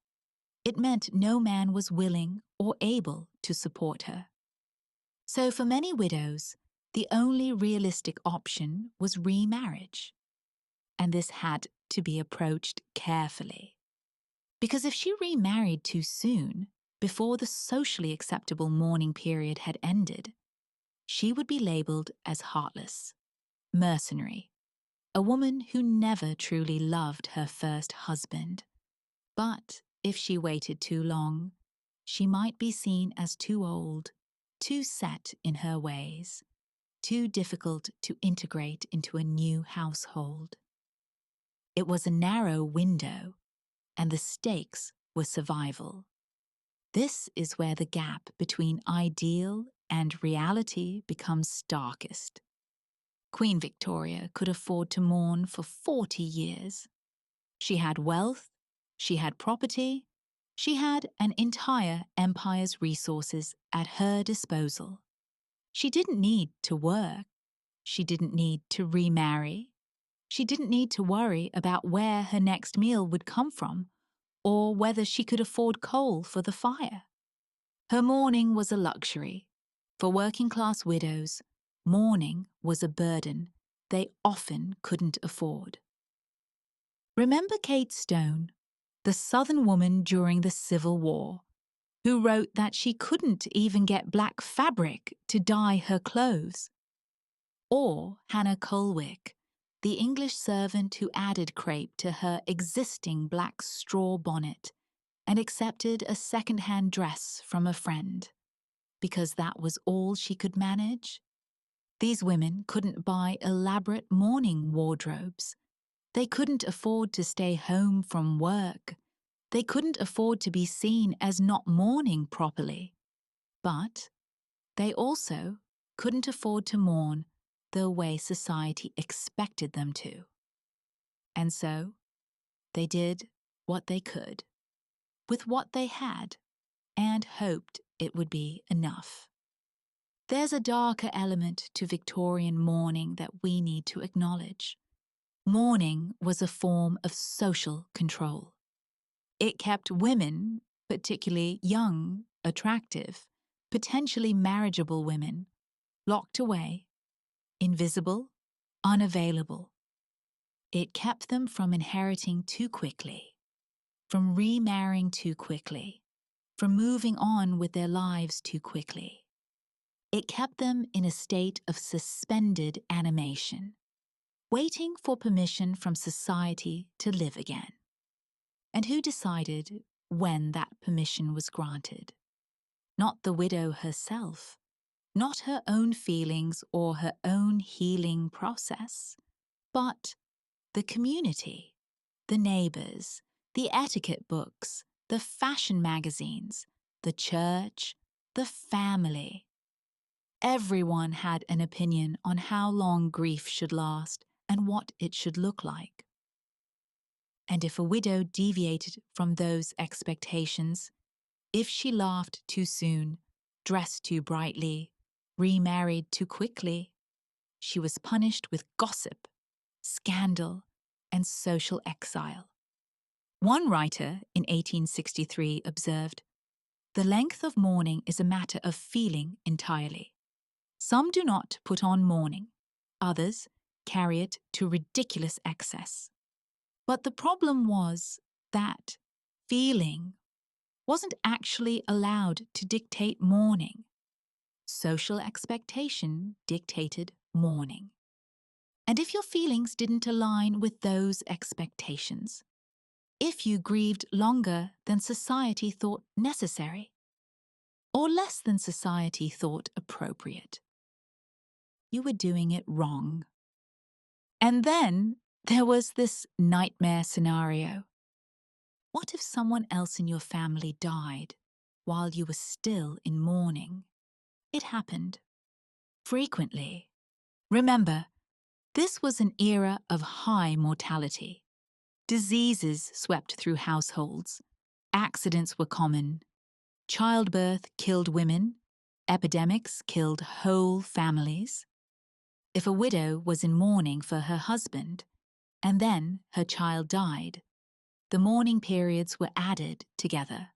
It meant no man was willing or able to support her. So for many widows, the only realistic option was remarriage. And this had to be approached carefully. Because if she remarried too soon, before the socially acceptable mourning period had ended, she would be labelled as heartless, mercenary, a woman who never truly loved her first husband. But if she waited too long, she might be seen as too old, too set in her ways, too difficult to integrate into a new household. It was a narrow window, and the stakes were survival. This is where the gap between ideal and reality becomes starkest. Queen Victoria could afford to mourn for 40 years. She had wealth, she had property, she had an entire empire's resources at her disposal. She didn't need to work. She didn't need to remarry. She didn't need to worry about where her next meal would come from or whether she could afford coal for the fire. Her mourning was a luxury. For working-class widows, mourning was a burden they often couldn't afford. Remember Kate Stone, the Southern woman during the Civil War, who wrote that she couldn't even get black fabric to dye her clothes? Or Hannah Colwick, the English servant who added crepe to her existing black straw bonnet and accepted a second-hand dress from a friend, because that was all she could manage? These women couldn't buy elaborate mourning wardrobes. They couldn't afford to stay home from work. They couldn't afford to be seen as not mourning properly. But they also couldn't afford to mourn the way society expected them to. And so they did what they could, with what they had, and hoped it would be enough. There's a darker element to Victorian mourning that we need to acknowledge. Mourning was a form of social control. It kept women, particularly young, attractive, potentially marriageable women, locked away, invisible, unavailable. It kept them from inheriting too quickly, from remarrying too quickly, from moving on with their lives too quickly. It kept them in a state of suspended animation, waiting for permission from society to live again. And who decided when that permission was granted? Not the widow herself, not her own feelings or her own healing process, but the community, the neighbours, the etiquette books, the fashion magazines, the church, the family. Everyone had an opinion on how long grief should last and what it should look like. And if a widow deviated from those expectations, if she laughed too soon, dressed too brightly, remarried too quickly, she was punished with gossip, scandal, and social exile. One writer in 1863 observed, "The length of mourning is a matter of feeling entirely. Some do not put on mourning. Others carry it to ridiculous excess. But the problem was that feeling wasn't actually allowed to dictate mourning. Social expectation dictated mourning. And if your feelings didn't align with those expectations, if you grieved longer than society thought necessary, or less than society thought appropriate, you were doing it wrong. And then there was this nightmare scenario. What if someone else in your family died while you were still in mourning? It happened. Frequently. Remember, this was an era of high mortality. Diseases swept through households. Accidents were common. Childbirth killed women. Epidemics killed whole families. If a widow was in mourning for her husband, and then her child died, the mourning periods were added together.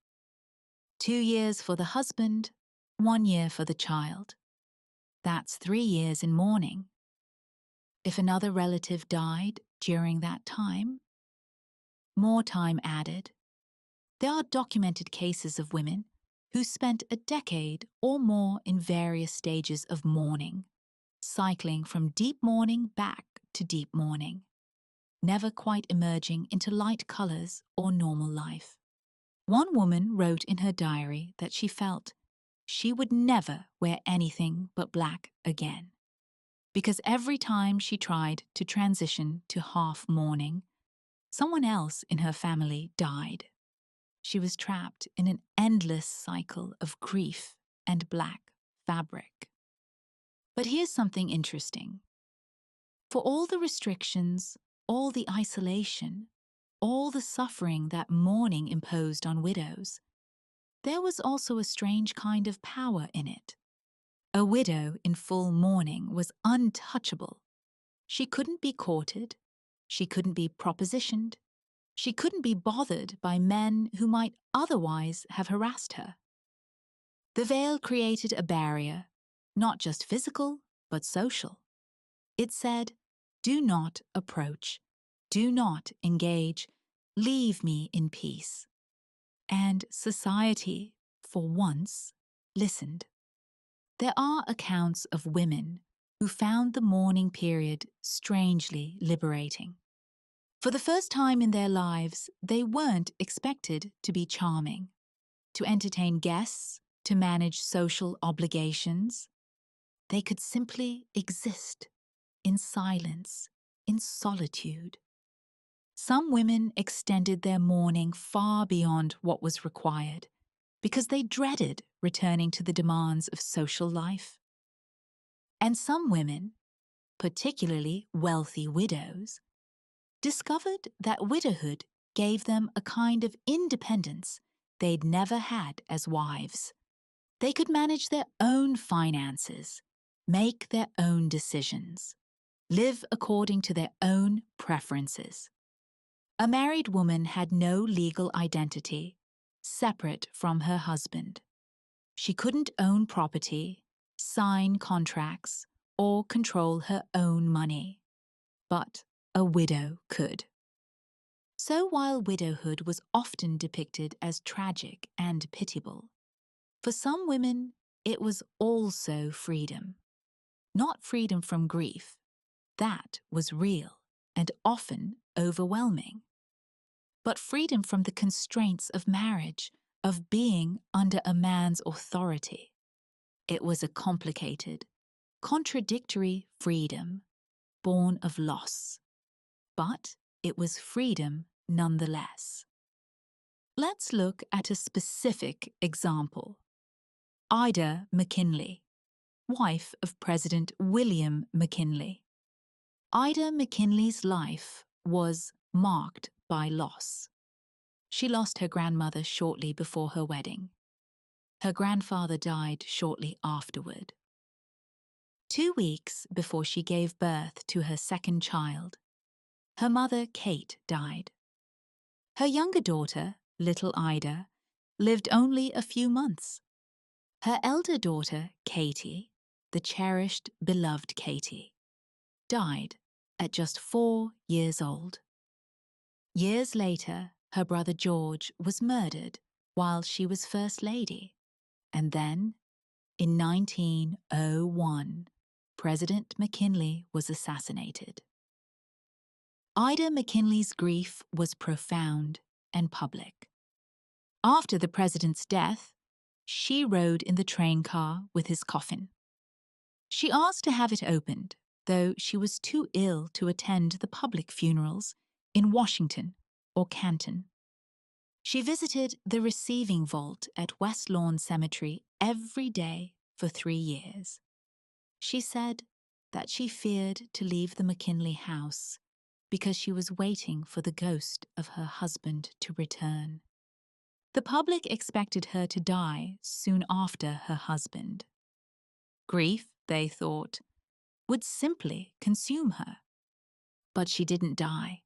2 years for the husband, 1 year for the child. That's 3 years in mourning. If another relative died during that time, more time added. There are documented cases of women who spent a decade or more in various stages of mourning, cycling from deep mourning back to deep mourning, never quite emerging into light colors or normal life. One woman wrote in her diary that she felt she would never wear anything but black again, because every time she tried to transition to half mourning, someone else in her family died. She was trapped in an endless cycle of grief and black fabric. But here's something interesting. For all the restrictions, all the isolation, all the suffering that mourning imposed on widows, there was also a strange kind of power in it. A widow in full mourning was untouchable. She couldn't be courted. She couldn't be propositioned. She couldn't be bothered by men who might otherwise have harassed her. The veil created a barrier, not just physical, but social. It said, "Do not approach. Do not engage. Leave me in peace." And society, for once, listened. There are accounts of women who found the mourning period strangely liberating. For the first time in their lives, they weren't expected to be charming, to entertain guests, to manage social obligations. They could simply exist in silence, in solitude. Some women extended their mourning far beyond what was required because they dreaded returning to the demands of social life. And some women, particularly wealthy widows, discovered that widowhood gave them a kind of independence they'd never had as wives. They could manage their own finances, make their own decisions, live according to their own preferences. A married woman had no legal identity separate from her husband. She couldn't own property, sign contracts, or control her own money. But a widow could. So while widowhood was often depicted as tragic and pitiable, for some women it was also freedom. Not freedom from grief. That was real and often overwhelming. But freedom from the constraints of marriage, of being under a man's authority. It was a complicated, contradictory freedom, born of loss. But it was freedom nonetheless. Let's look at a specific example. Ida McKinley, wife of President William McKinley. Ida McKinley's life was marked by loss. She lost her grandmother shortly before her wedding. Her grandfather died shortly afterward. 2 weeks before she gave birth to her second child, her mother, Kate, died. Her younger daughter, little Ida, lived only a few months. Her elder daughter, Katie, the cherished, beloved Katie, died at just 4 years old. Years later, her brother George was murdered while she was First Lady. And then, in 1901, President McKinley was assassinated. Ida McKinley's grief was profound and public. After the president's death, she rode in the train car with his coffin. She asked to have it opened, though she was too ill to attend the public funerals in Washington or Canton. She visited the receiving vault at West Lawn Cemetery every day for 3 years. She said that she feared to leave the McKinley house because she was waiting for the ghost of her husband to return. The public expected her to die soon after her husband. Grief, they thought, would simply consume her. But she didn't die,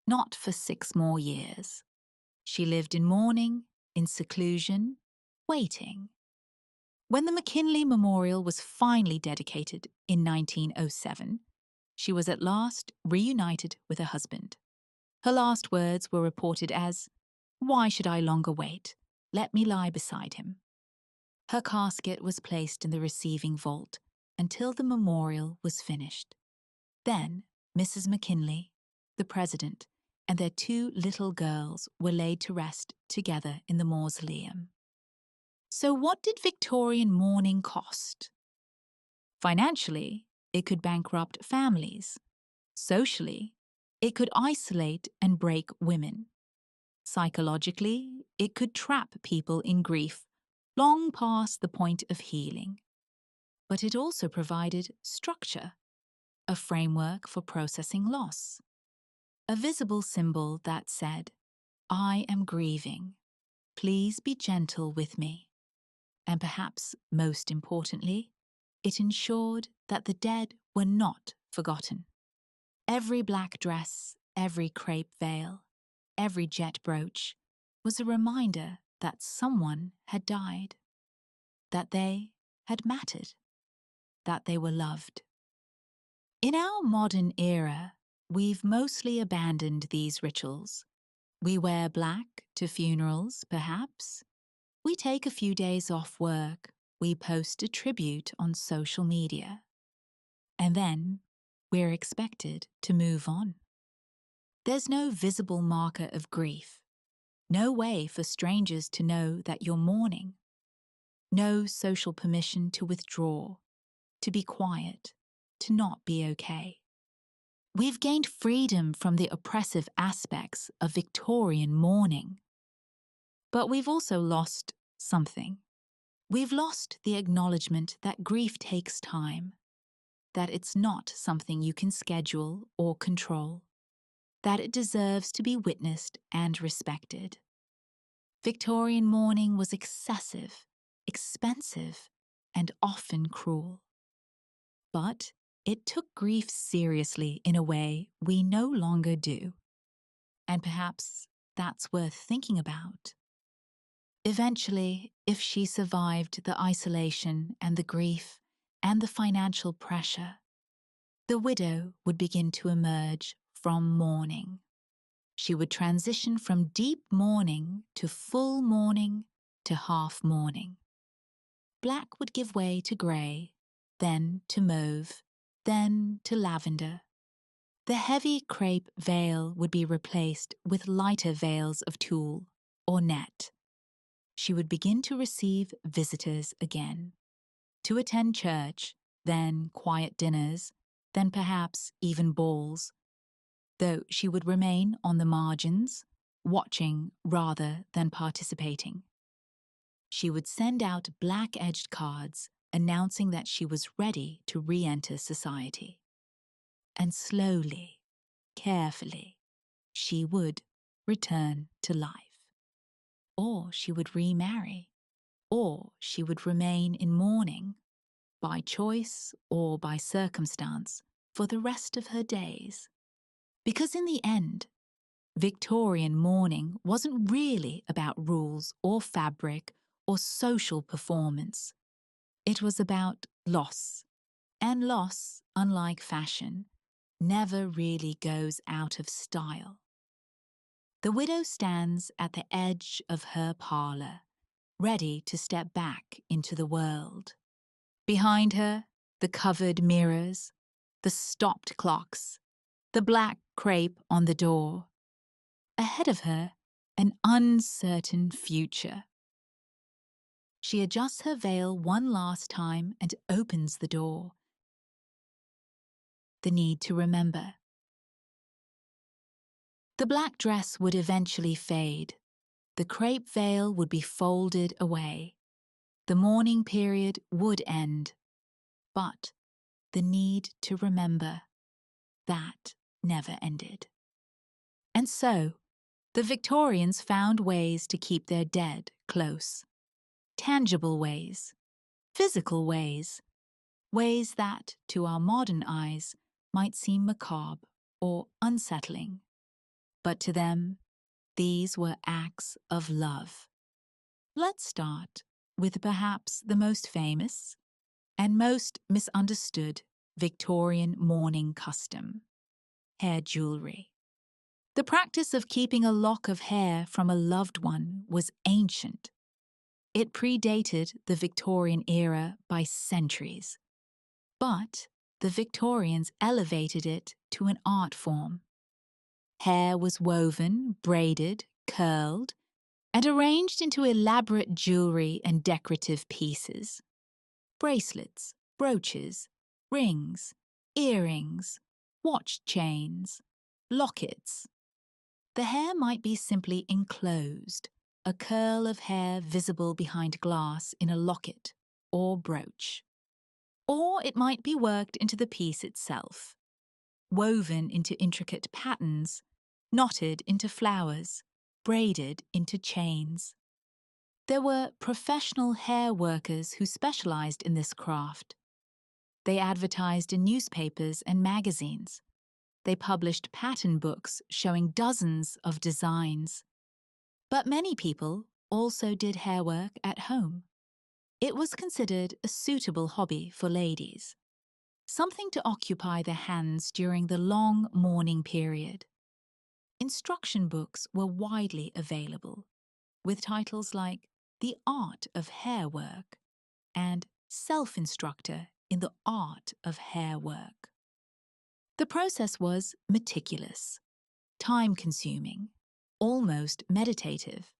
not for 6 more years. She lived in mourning, in seclusion, waiting. When the McKinley Memorial was finally dedicated in 1907, she was at last reunited with her husband. Her last words were reported as, "Why should I longer wait? Let me lie beside him." Her casket was placed in the receiving vault until the memorial was finished. Then Mrs. McKinley, the president, and their 2 little girls were laid to rest together in the mausoleum. So what did Victorian mourning cost? Financially, it could bankrupt families. Socially, it could isolate and break women. Psychologically, it could trap people in grief long past the point of healing. But it also provided structure, a framework for processing loss, a visible symbol that said, "I am grieving. Please be gentle with me." And perhaps most importantly, it ensured that the dead were not forgotten. Every black dress, every crepe veil, every jet brooch was a reminder that someone had died, that they had mattered, that they were loved. In our modern era, we've mostly abandoned these rituals. We wear black to funerals, perhaps. We take a few days off work. We post a tribute on social media. And then we're expected to move on. There's no visible marker of grief, no way for strangers to know that you're mourning, no social permission to withdraw, to be quiet, to not be okay. We've gained freedom from the oppressive aspects of Victorian mourning. But we've also lost something. We've lost the acknowledgement that grief takes time, that it's not something you can schedule or control, that it deserves to be witnessed and respected. Victorian mourning was excessive, expensive, and often cruel. But it took grief seriously in a way we no longer do. And perhaps that's worth thinking about. Eventually, if she survived the isolation and the grief and the financial pressure, the widow would begin to emerge from mourning. She would transition from deep mourning to full mourning to half mourning. Black would give way to grey, then to mauve, then to lavender. The heavy crepe veil would be replaced with lighter veils of tulle or net. She would begin to receive visitors again, to attend church, then quiet dinners, then perhaps even balls, though she would remain on the margins, watching rather than participating. She would send out black-edged cards announcing that she was ready to re-enter society. And slowly, carefully, she would return to life. Or she would remarry, or she would remain in mourning, by choice or by circumstance, for the rest of her days. Because in the end, Victorian mourning wasn't really about rules or fabric or social performance. It was about loss. And loss, unlike fashion, never really goes out of style. The widow stands at the edge of her parlour, ready to step back into the world. Behind her, the covered mirrors, the stopped clocks, the black crape on the door. Ahead of her, an uncertain future. She adjusts her veil one last time and opens the door. The need to remember. The black dress would eventually fade. The crepe veil would be folded away. The mourning period would end. But the need to remember, that never ended. And so, the Victorians found ways to keep their dead close. Tangible ways, physical ways, ways that, to our modern eyes, might seem macabre or unsettling. But to them, these were acts of love. Let's start with perhaps the most famous and most misunderstood Victorian mourning custom: hair jewellery. The practice of keeping a lock of hair from a loved one was ancient. It predated the Victorian era by centuries. But the Victorians elevated it to an art form. Hair was woven, braided, curled, and arranged into elaborate jewellery and decorative pieces. Bracelets, brooches, rings, earrings, watch chains, lockets. The hair might be simply enclosed, a curl of hair visible behind glass in a locket or brooch. Or it might be worked into the piece itself, woven into intricate patterns, knotted into flowers, braided into chains. There were professional hair workers who specialized in this craft. They advertised in newspapers and magazines. They published pattern books showing dozens of designs. But many people also did hair work at home. It was considered a suitable hobby for ladies, something to occupy their hands during the long mourning period. Instruction books were widely available, with titles like The Art of Hair Work and Self-Instructor in the Art of Hair Work. The process was meticulous, time-consuming, almost meditative.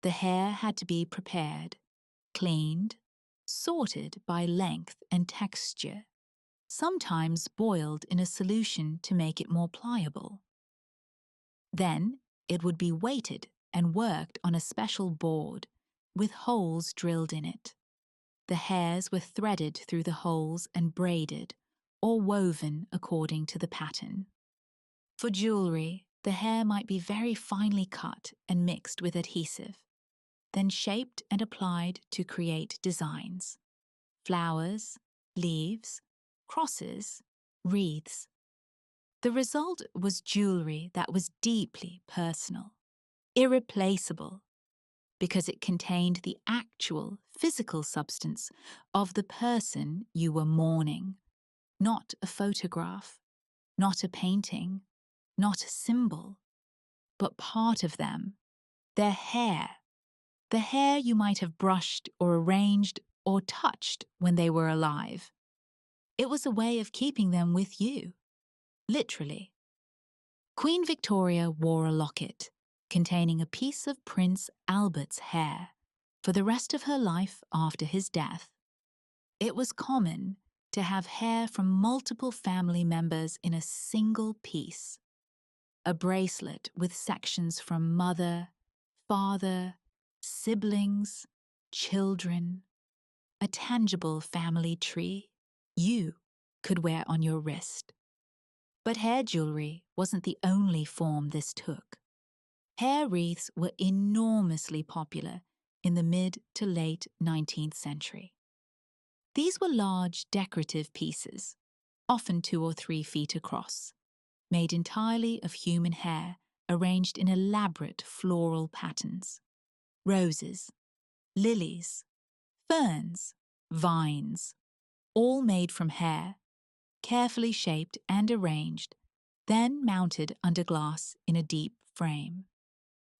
The hair had to be prepared, cleaned, sorted by length and texture, sometimes boiled in a solution to make it more pliable. Then it would be weighted and worked on a special board with holes drilled in it. The hairs were threaded through the holes and braided or woven according to the pattern. For jewellery, the hair might be very finely cut and mixed with adhesive, then shaped and applied to create designs: flowers, leaves, crosses, wreaths. The result was jewellery that was deeply personal, irreplaceable, because it contained the actual physical substance of the person you were mourning, not a photograph, not a painting, not a symbol, but part of them, their hair, the hair you might have brushed or arranged or touched when they were alive. It was a way of keeping them with you, literally. Queen Victoria wore a locket containing a piece of Prince Albert's hair for the rest of her life after his death. It was common to have hair from multiple family members in a single piece. A bracelet with sections from mother, father, siblings, children, a tangible family tree you could wear on your wrist. But hair jewellery wasn't the only form this took. Hair wreaths were enormously popular in the mid to late 19th century. These were large decorative pieces, often 2 or 3 feet across, made entirely of human hair arranged in elaborate floral patterns: roses, lilies, ferns, vines, all made from hair, carefully shaped and arranged, then mounted under glass in a deep frame.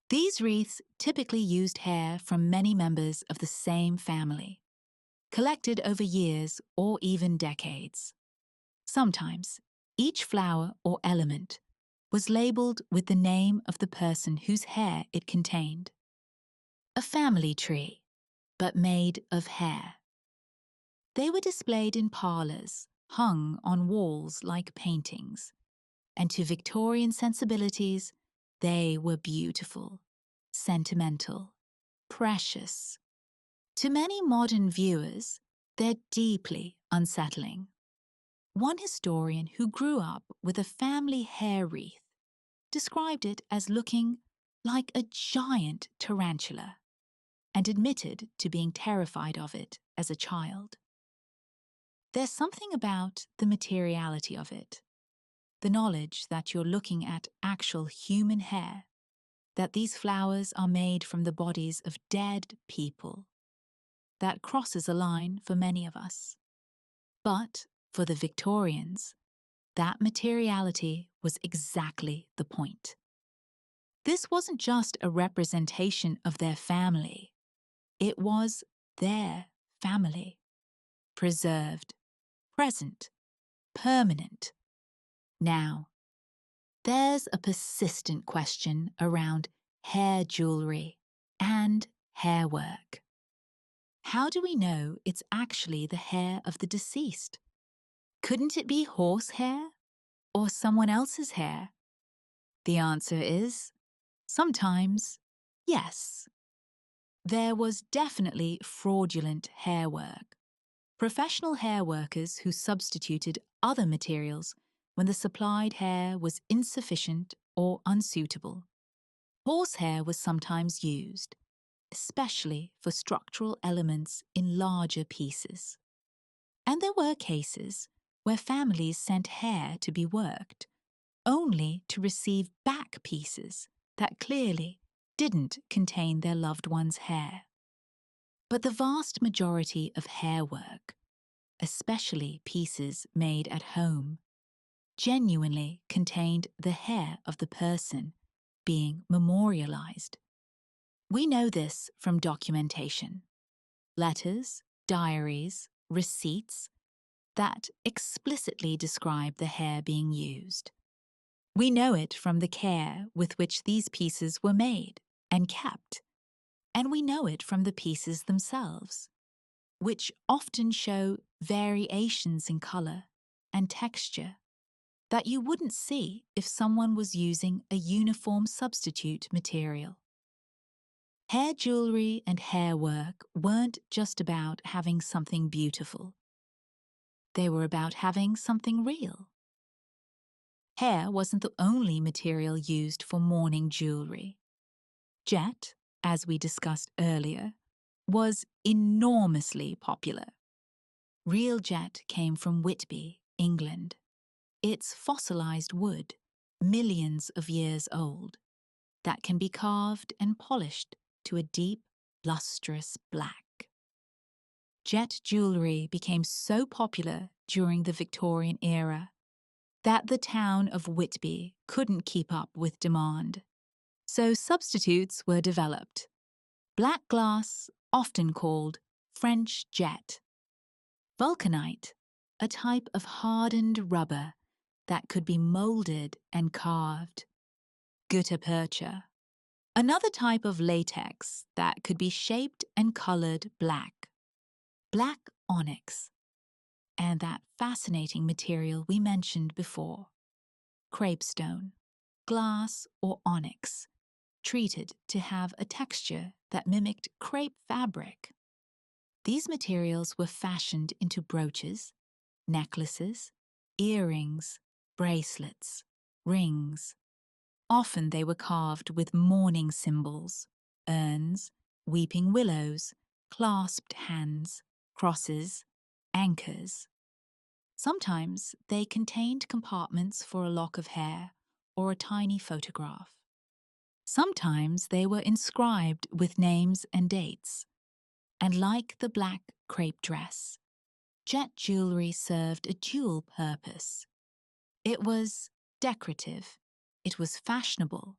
These wreaths typically used hair from many members of the same family, collected over years or even decades. Sometimes, each flower or element was labeled with the name of the person whose hair it contained. A family tree, but made of hair. They were displayed in parlours, hung on walls like paintings, and to Victorian sensibilities, they were beautiful, sentimental, precious. To many modern viewers, they're deeply unsettling. One historian who grew up with a family hair wreath described it as looking like a giant tarantula and admitted to being terrified of it as a child. There's something about the materiality of it, the knowledge that you're looking at actual human hair, that these flowers are made from the bodies of dead people, that crosses a line for many of us. But for the Victorians, that materiality was exactly the point. This wasn't just a representation of their family. It was their family. Preserved, present, permanent. Now, there's a persistent question around hair jewellery and hair work. How do we know it's actually the hair of the deceased? Couldn't it be horse hair or someone else's hair? The answer is sometimes yes. There was definitely fraudulent hair work. Professional hair workers who substituted other materials when the supplied hair was insufficient or unsuitable. Horsehair was sometimes used, especially for structural elements in larger pieces. And there were cases where families sent hair to be worked, only to receive back pieces that clearly didn't contain their loved one's hair. But the vast majority of hair work, especially pieces made at home, genuinely contained the hair of the person being memorialized. We know this from documentation, letters, diaries, receipts that explicitly describe the hair being used. We know it from the care with which these pieces were made and kept, and we know it from the pieces themselves, which often show variations in color and texture that you wouldn't see if someone was using a uniform substitute material. Hair jewellery and hair work weren't just about having something beautiful. They were about having something real. Hair wasn't the only material used for mourning jewellery. Jet, as we discussed earlier, was enormously popular. Real jet came from Whitby, England. It's fossilized wood, millions of years old, that can be carved and polished to a deep, lustrous black. Jet jewellery became so popular during the Victorian era that the town of Whitby couldn't keep up with demand. So substitutes were developed. Black glass, often called French jet. Vulcanite, a type of hardened rubber that could be moulded and carved. Gutta percha, another type of latex that could be shaped and coloured black. Black onyx, and that fascinating material we mentioned before, crepestone, glass or onyx, treated to have a texture that mimicked crepe fabric. These materials were fashioned into brooches, necklaces, earrings, bracelets, rings. Often they were carved with mourning symbols, urns, weeping willows, clasped hands, crosses, anchors. Sometimes they contained compartments for a lock of hair or a tiny photograph. Sometimes they were inscribed with names and dates. And like the black crepe dress, jet jewellery served a dual purpose. It was decorative, it was fashionable.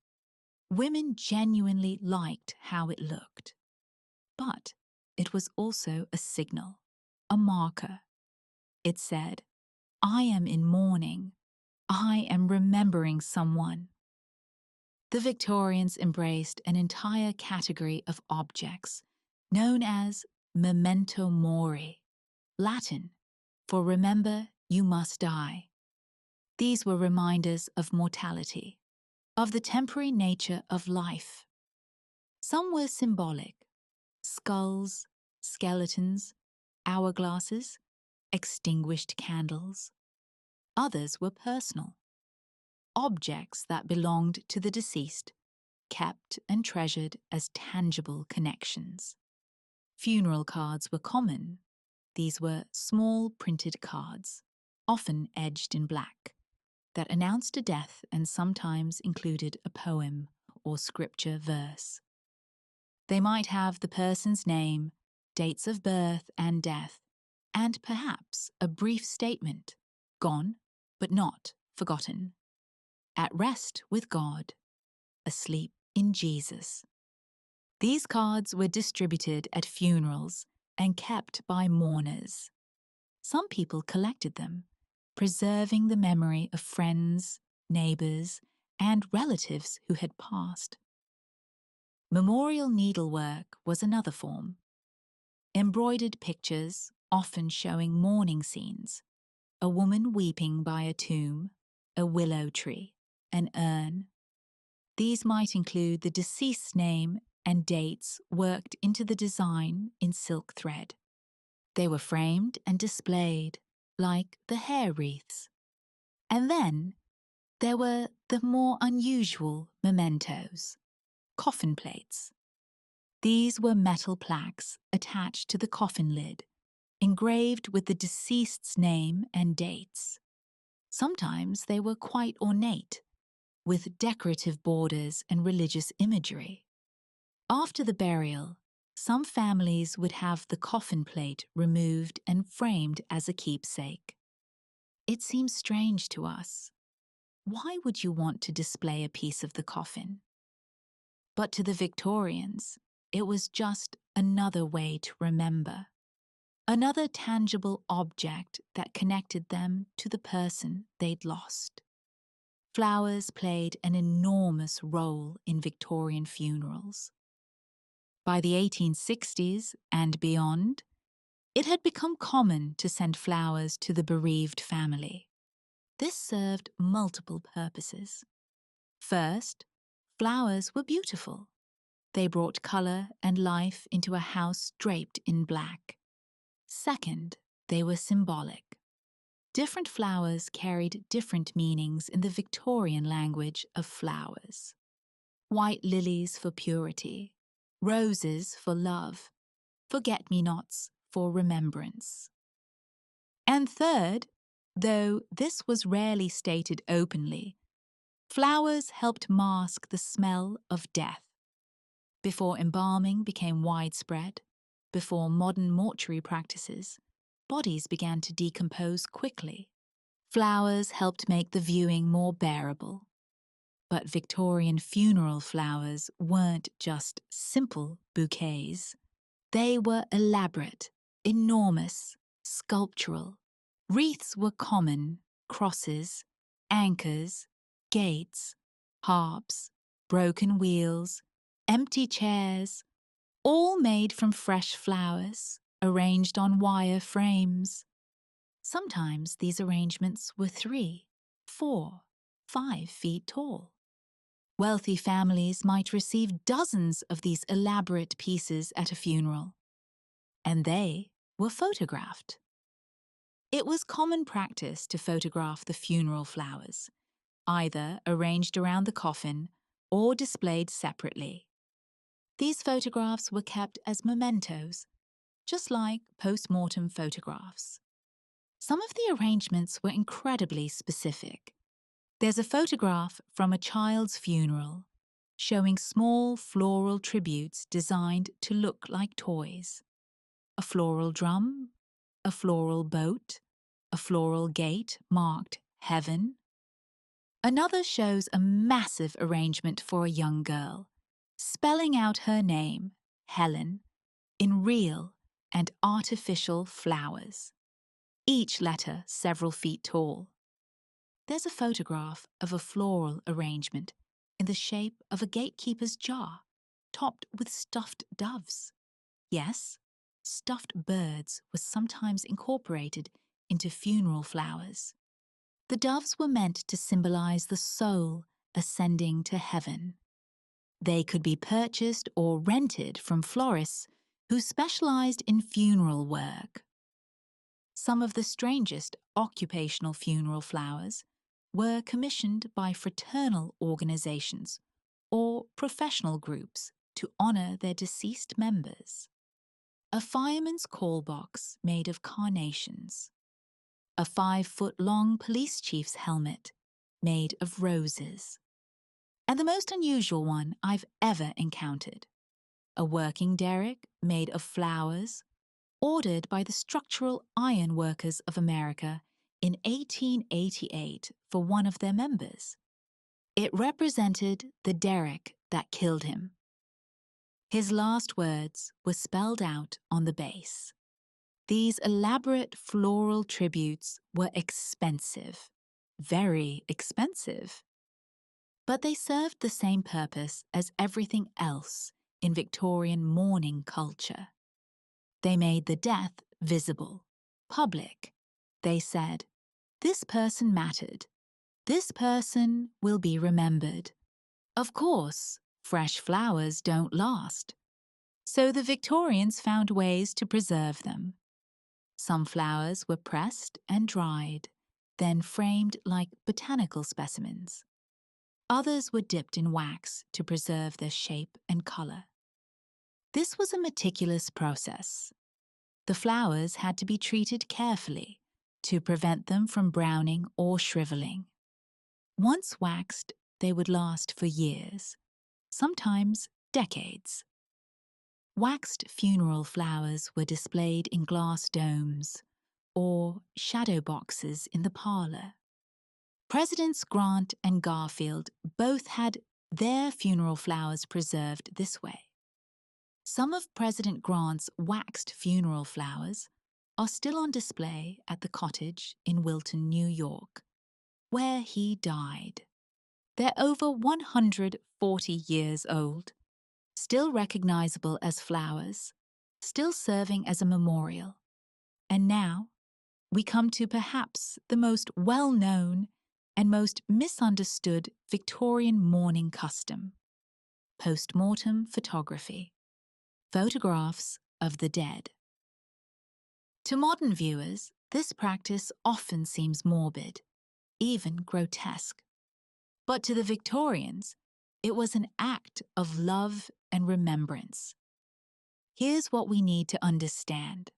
Women genuinely liked how it looked. But it was also a signal, a marker. It said, I am in mourning. I am remembering someone. The Victorians embraced an entire category of objects known as memento mori, Latin for remember you must die. These were reminders of mortality, of the temporary nature of life. Some were symbolic: skulls, skeletons, hourglasses, extinguished candles. Others were personal: objects that belonged to the deceased, kept and treasured as tangible connections. Funeral cards were common. These were small printed cards, often edged in black, that announced a death and sometimes included a poem or scripture verse. They might have the person's name, dates of birth and death, and perhaps a brief statement: gone, but not forgotten. At rest with God, asleep in Jesus. These cards were distributed at funerals and kept by mourners. Some people collected them, preserving the memory of friends, neighbours, and relatives who had passed. Memorial needlework was another form. Embroidered pictures, often showing mourning scenes: a woman weeping by a tomb, a willow tree, an urn. These might include the deceased's name and dates worked into the design in silk thread. They were framed and displayed, like the hair wreaths. And then there were the more unusual mementos, coffin plates. These were metal plaques attached to the coffin lid, engraved with the deceased's name and dates. Sometimes they were quite ornate, with decorative borders and religious imagery. After the burial, some families would have the coffin plate removed and framed as a keepsake. It seems strange to us. Why would you want to display a piece of the coffin? But to the Victorians, it was just another way to remember, another tangible object that connected them to the person they'd lost. Flowers played an enormous role in Victorian funerals. By the 1860s and beyond, it had become common to send flowers to the bereaved family. This served multiple purposes. First, flowers were beautiful. They brought colour and life into a house draped in black. Second, they were symbolic. Different flowers carried different meanings in the Victorian language of flowers. White lilies for purity, roses for love, forget-me-nots for remembrance. And third, though this was rarely stated openly, flowers helped mask the smell of death. Before embalming became widespread, before modern mortuary practices, bodies began to decompose quickly. Flowers helped make the viewing more bearable. But Victorian funeral flowers weren't just simple bouquets. They were elaborate, enormous, sculptural. Wreaths were common: crosses, anchors, gates, harps, broken wheels, empty chairs, all made from fresh flowers, arranged on wire frames. Sometimes these arrangements were 3, 4, 5 feet tall. Wealthy families might receive dozens of these elaborate pieces at a funeral, and they were photographed. It was common practice to photograph the funeral flowers, either arranged around the coffin or displayed separately. These photographs were kept as mementos, just like post-mortem photographs. Some of the arrangements were incredibly specific. There's a photograph from a child's funeral showing small floral tributes designed to look like toys. A floral drum, a floral boat, a floral gate marked heaven. Another shows a massive arrangement for a young girl, spelling out her name, Helen, in real and artificial flowers, each letter several feet tall. There's a photograph of a floral arrangement in the shape of a gatekeeper's jar, topped with stuffed doves. Yes, stuffed birds were sometimes incorporated into funeral flowers. The doves were meant to symbolize the soul ascending to heaven. They could be purchased or rented from florists who specialized in funeral work. Some of the strangest occupational funeral flowers were commissioned by fraternal organizations or professional groups to honor their deceased members. A fireman's call box made of carnations. A 5-foot-long police chief's helmet made of roses. And the most unusual one I've ever encountered, a working derrick made of flowers, ordered by the Structural Iron Workers of America in 1888 for one of their members. It represented the derrick that killed him. His last words were spelled out on the base. These elaborate floral tributes were expensive, very expensive. But they served the same purpose as everything else in Victorian mourning culture. They made the death visible, public. They said, "This person mattered. This person will be remembered." Of course, fresh flowers don't last. So the Victorians found ways to preserve them. Some flowers were pressed and dried, then framed like botanical specimens. Others were dipped in wax to preserve their shape and color. This was a meticulous process. The flowers had to be treated carefully to prevent them from browning or shriveling. Once waxed, they would last for years, sometimes decades. Waxed funeral flowers were displayed in glass domes or shadow boxes in the parlor. Presidents Grant and Garfield both had their funeral flowers preserved this way. Some of President Grant's waxed funeral flowers are still on display at the cottage in Wilton, New York, where he died. They're over 140 years old, still recognizable as flowers, still serving as a memorial. And now we come to perhaps the most well-known and most misunderstood Victorian mourning custom: post-mortem photography. Photographs of the dead. To modern viewers, this practice often seems morbid, even grotesque. But to the Victorians, it was an act of love and remembrance. Here's what we need to understand.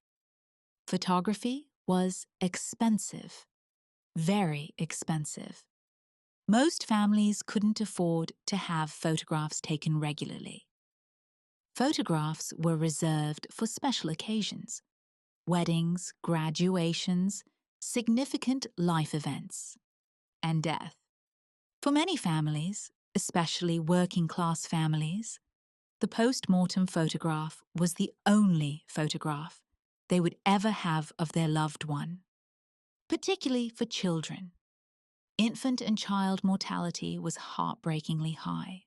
Photography was expensive, very expensive. Most families couldn't afford to have photographs taken regularly. Photographs were reserved for special occasions: weddings, graduations, significant life events, and death. For many families, especially working-class families, the post-mortem photograph was the only photograph they would ever have of their loved one, particularly for children. Infant and child mortality was heartbreakingly high.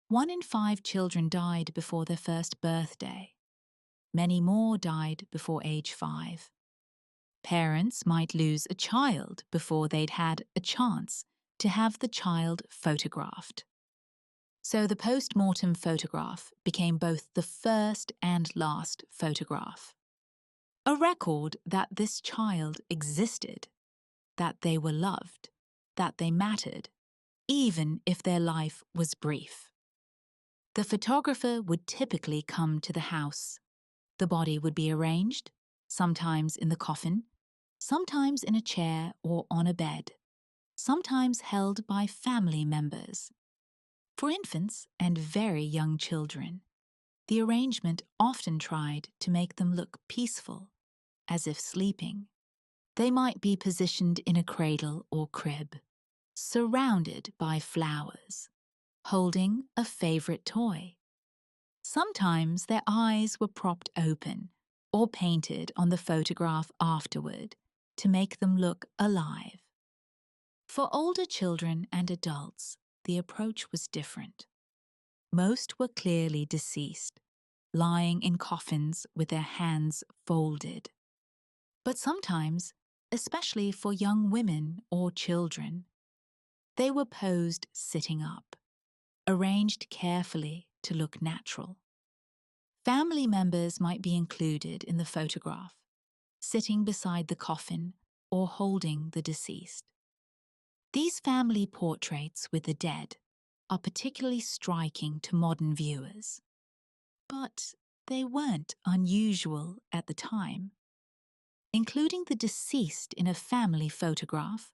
1 in 5 children died before their first birthday. Many more died before age 5. Parents might lose a child before they'd had a chance to have the child photographed. So the post-mortem photograph became both the first and last photograph. A record that this child existed, that they were loved, that they mattered, even if their life was brief. The photographer would typically come to the house. The body would be arranged, sometimes in the coffin, sometimes in a chair or on a bed, sometimes held by family members. For infants and very young children, the arrangement often tried to make them look peaceful as if sleeping. They might be positioned in a cradle or crib, surrounded by flowers, holding a favorite toy. Sometimes their eyes were propped open or painted on the photograph afterward to make them look alive. For older children and adults, the approach was different. Most were clearly deceased, lying in coffins with their hands folded. But sometimes, especially for young women or children, they were posed sitting up, arranged carefully to look natural. Family members might be included in the photograph, sitting beside the coffin or holding the deceased. These family portraits with the dead are particularly striking to modern viewers. But they weren't unusual at the time. Including the deceased in a family photograph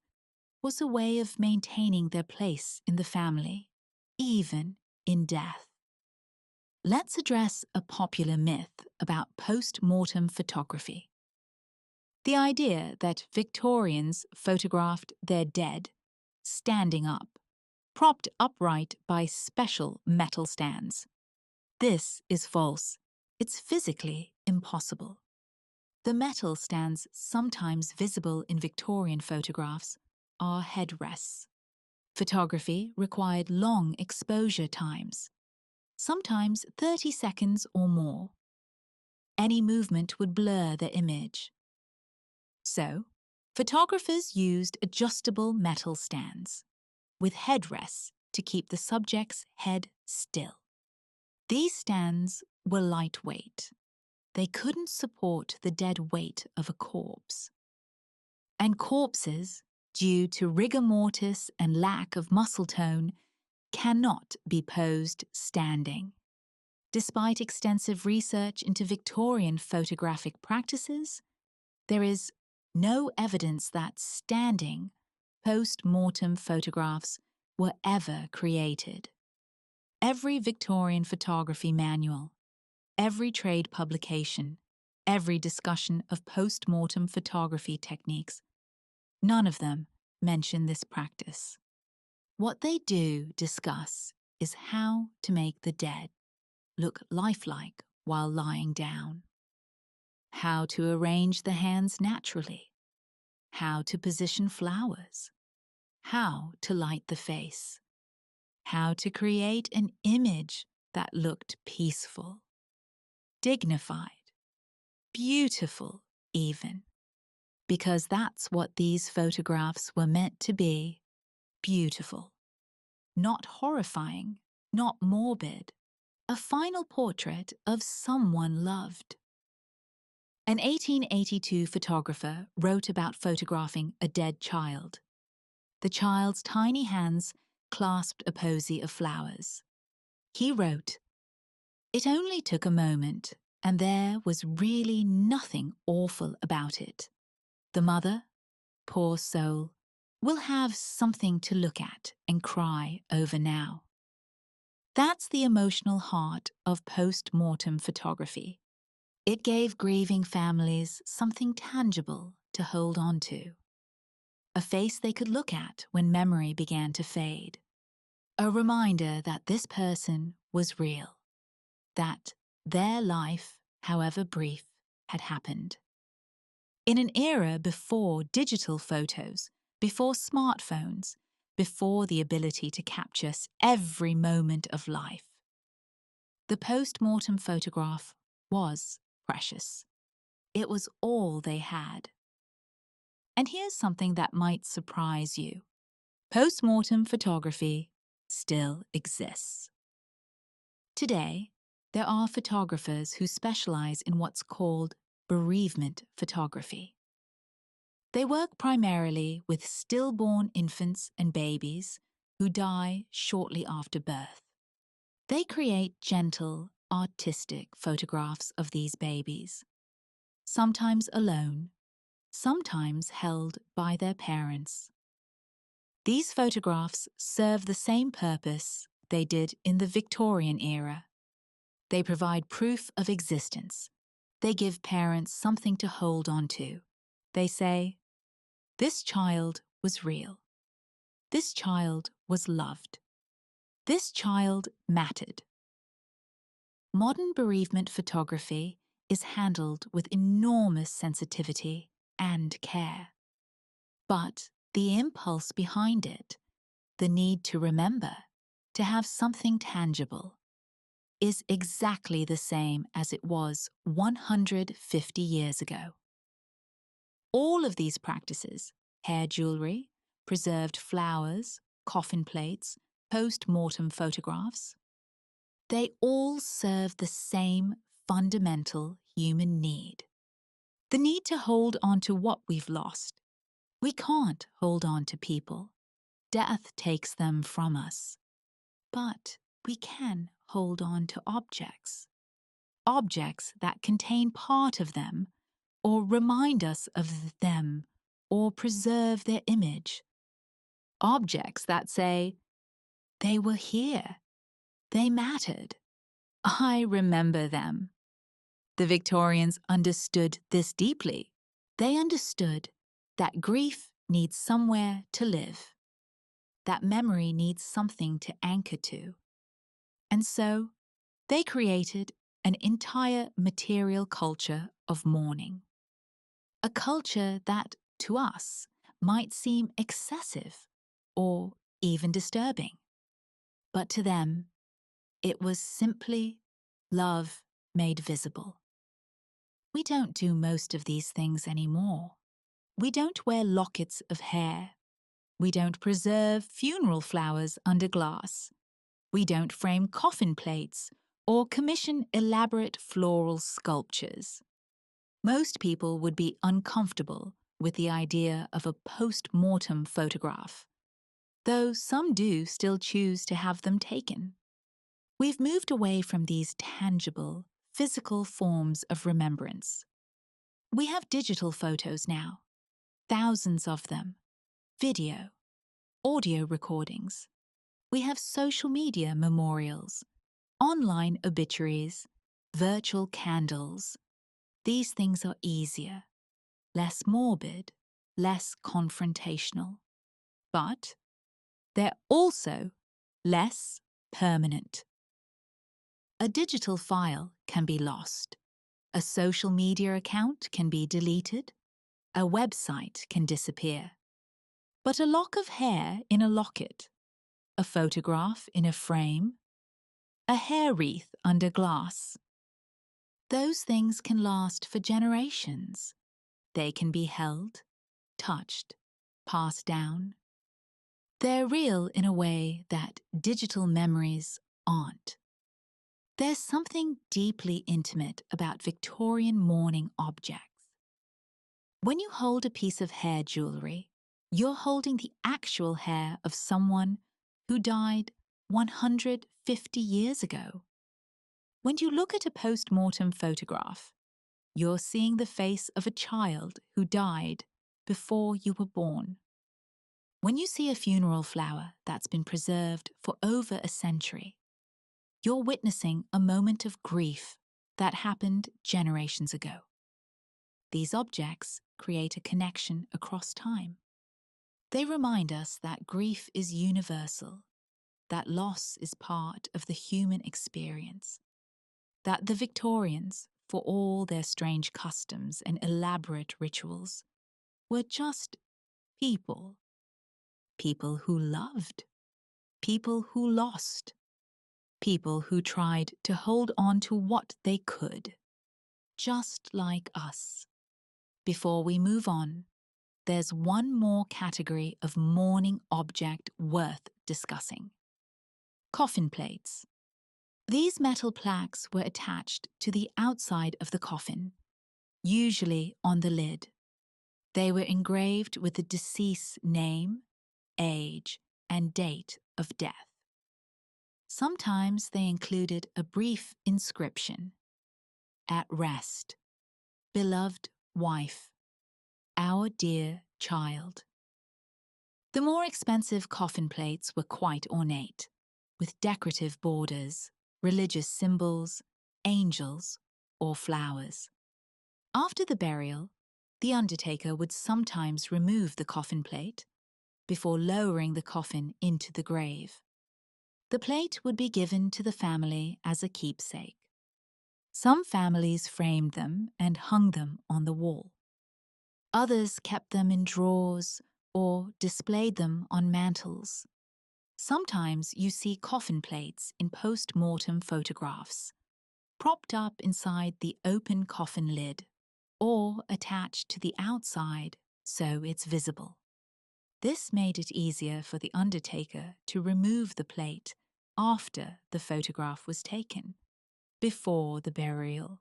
was a way of maintaining their place in the family, even in death. Let's address a popular myth about post-mortem photography. The idea that Victorians photographed their dead standing up, propped upright by special metal stands. This is false. It's physically impossible. The metal stands sometimes visible in Victorian photographs are headrests. Photography required long exposure times, sometimes 30 seconds or more. Any movement would blur the image. So, photographers used adjustable metal stands with headrests to keep the subject's head still. These stands were lightweight. They couldn't support the dead weight of a corpse. And corpses, due to rigor mortis and lack of muscle tone, cannot be posed standing. Despite extensive research into Victorian photographic practices, there is no evidence that standing post-mortem photographs were ever created. Every Victorian photography manual, every trade publication, every discussion of post-mortem photography techniques, none of them mention this practice. What they do discuss is how to make the dead look lifelike while lying down, how to arrange the hands naturally, how to position flowers, how to light the face, how to create an image that looked peaceful, dignified, beautiful even, because that's what these photographs were meant to be, beautiful, not horrifying, not morbid, a final portrait of someone loved. An 1882 photographer wrote about photographing a dead child. The child's tiny hands clasped a posy of flowers. He wrote, "It only took a moment, and there was really nothing awful about it. The mother, poor soul, will have something to look at and cry over now." That's the emotional heart of post-mortem photography. It gave grieving families something tangible to hold on to. A face they could look at when memory began to fade. A reminder that this person was real, that their life, however brief, had happened. In an era before digital photos, before smartphones, before the ability to capture every moment of life, the post-mortem photograph was precious. It was all they had. And here's something that might surprise you. Post-mortem photography still exists. Today, there are photographers who specialize in what's called bereavement photography. They work primarily with stillborn infants and babies who die shortly after birth. They create gentle, artistic photographs of these babies, sometimes alone, sometimes held by their parents. These photographs serve the same purpose they did in the Victorian era. They provide proof of existence, They give parents something to hold on to. They say, "This child was real. This child was loved. This child mattered." Modern bereavement photography is handled with enormous sensitivity and care. But the impulse behind it, the need to remember, to have something tangible, is exactly the same as it was 150 years ago. All of these practices, hair jewellery, preserved flowers, coffin plates, post-mortem photographs, they all serve the same fundamental human need. The need to hold on to what we've lost. We can't hold on to people. Death takes them from us. But we can hold on to objects. Objects that contain part of them, or remind us of them, or preserve their image. Objects that say, "They were here. They mattered. I remember them." The Victorians understood this deeply. They understood that grief needs somewhere to live, that memory needs something to anchor to. And so they created an entire material culture of mourning. A culture that, to us, might seem excessive or even disturbing. But to them, it was simply love made visible. We don't do most of these things anymore. We don't wear lockets of hair. We don't preserve funeral flowers under glass. We don't frame coffin plates or commission elaborate floral sculptures. Most people would be uncomfortable with the idea of a post-mortem photograph, though some do still choose to have them taken. We've moved away from these tangible, physical forms of remembrance. We have digital photos now, thousands of them, video, audio recordings. We have social media memorials, online obituaries, virtual candles. These things are easier, less morbid, less confrontational. But they're also less permanent. A digital file can be lost. A social media account can be deleted. A website can disappear. But a lock of hair in a locket, a photograph in a frame, a hair wreath under glass, those things can last for generations. They can be held, touched, passed down. They're real in a way that digital memories aren't. There's something deeply intimate about Victorian mourning objects. When you hold a piece of hair jewellery, you're holding the actual hair of someone who died 150 years ago. When you look at a post-mortem photograph, you're seeing the face of a child who died before you were born. When you see a funeral flower that's been preserved for over a century, you're witnessing a moment of grief that happened generations ago. These objects create a connection across time. They remind us that grief is universal, that loss is part of the human experience, that the Victorians, for all their strange customs and elaborate rituals, were just people. People who loved, people who lost, people who tried to hold on to what they could, just like us. Before we move on, there's one more category of mourning object worth discussing. Coffin plates. These metal plaques were attached to the outside of the coffin, usually on the lid. They were engraved with the deceased's name, age, and date of death. Sometimes they included a brief inscription: "At rest, beloved wife, our dear child." The more expensive coffin plates were quite ornate, with decorative borders, religious symbols, angels, or flowers. After the burial, the undertaker would sometimes remove the coffin plate before lowering the coffin into the grave. The plate would be given to the family as a keepsake. Some families framed them and hung them on the wall. Others kept them in drawers or displayed them on mantels. Sometimes you see coffin plates in post-mortem photographs, propped up inside the open coffin lid or attached to the outside so it's visible. This made it easier for the undertaker to remove the plate after the photograph was taken, before the burial.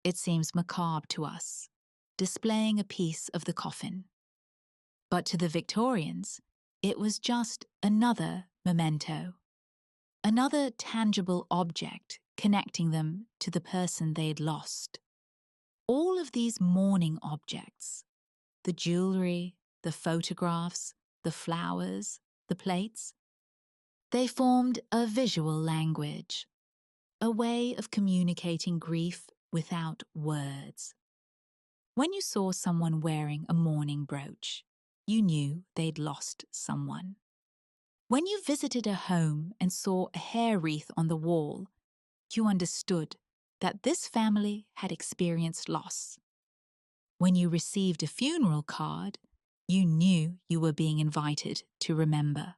It seems macabre to us, displaying a piece of the coffin. But to the Victorians, it was just another memento, another tangible object connecting them to the person they'd lost. All of these mourning objects, the jewellery, the photographs, the flowers, the plates, they formed a visual language, a way of communicating grief without words. When you saw someone wearing a mourning brooch, you knew they'd lost someone. When you visited a home and saw a hair wreath on the wall, you understood that this family had experienced loss. When you received a funeral card, you knew you were being invited to remember.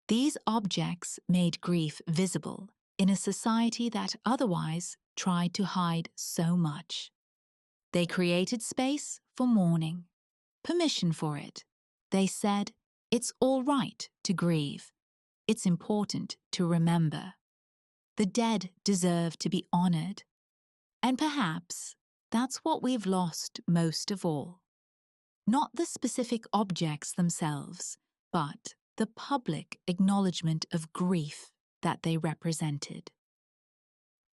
These objects made grief visible in a society that otherwise tried to hide so much. They created space for mourning, permission for it. They said, it's all right to grieve. It's important to remember. The dead deserve to be honored. And perhaps that's what we've lost most of all. Not the specific objects themselves, but the public acknowledgement of grief that they represented.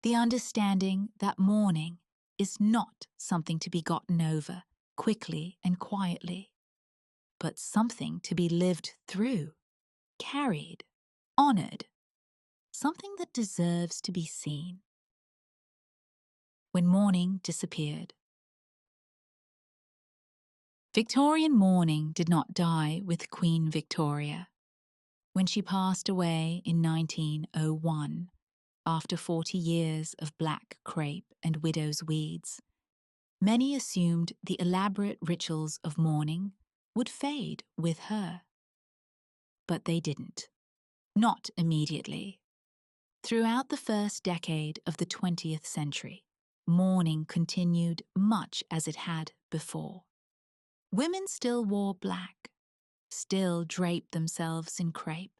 The understanding that mourning is not something to be gotten over quickly and quietly, but something to be lived through, carried, honored, something that deserves to be seen. When mourning disappeared. Victorian mourning did not die with Queen Victoria. When she passed away in 1901, after 40 years of black crape and widow's weeds, many assumed the elaborate rituals of mourning would fade with her. But they didn't. Not immediately. Throughout the first decade of the 20th century, mourning continued much as it had before. Women still wore black, still draped themselves in crape,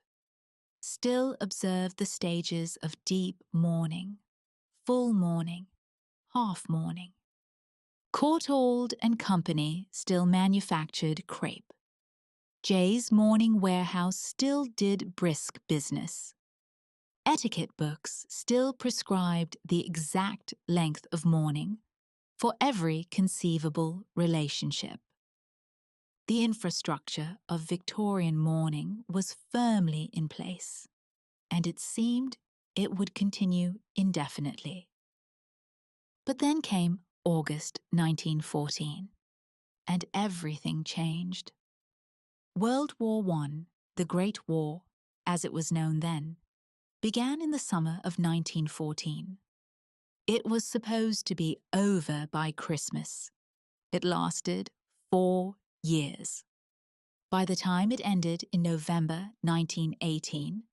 still observed the stages of deep mourning, full mourning, half mourning. Courtauld and Company still manufactured crape. Jay's mourning warehouse still did brisk business. Etiquette books still prescribed the exact length of mourning for every conceivable relationship. The infrastructure of Victorian mourning was firmly in place, and it seemed it would continue indefinitely. But then came August 1914, and everything changed. World War I, the Great War, as it was known then, began in the summer of 1914. It was supposed to be over by Christmas. It lasted 4 years. By the time it ended in November 1918,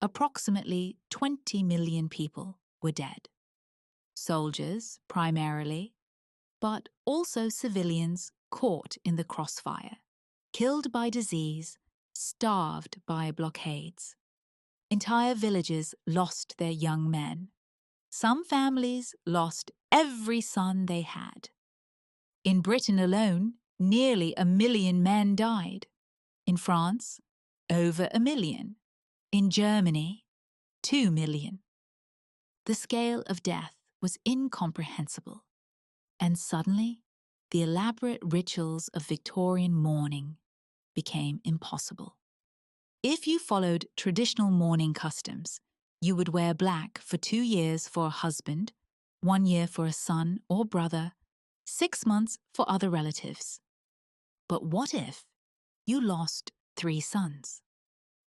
approximately 20 million people were dead. Soldiers, primarily, but also civilians caught in the crossfire, killed by disease, starved by blockades. Entire villages lost their young men. Some families lost every son they had. In Britain alone, nearly 1 million men died. In France, over 1 million. In Germany, 2 million. The scale of death was incomprehensible, and suddenly the elaborate rituals of Victorian mourning became impossible. If you followed traditional mourning customs, you would wear black for 2 years for a husband, 1 year for a son or brother, 6 months for other relatives. But what if you lost 3 sons,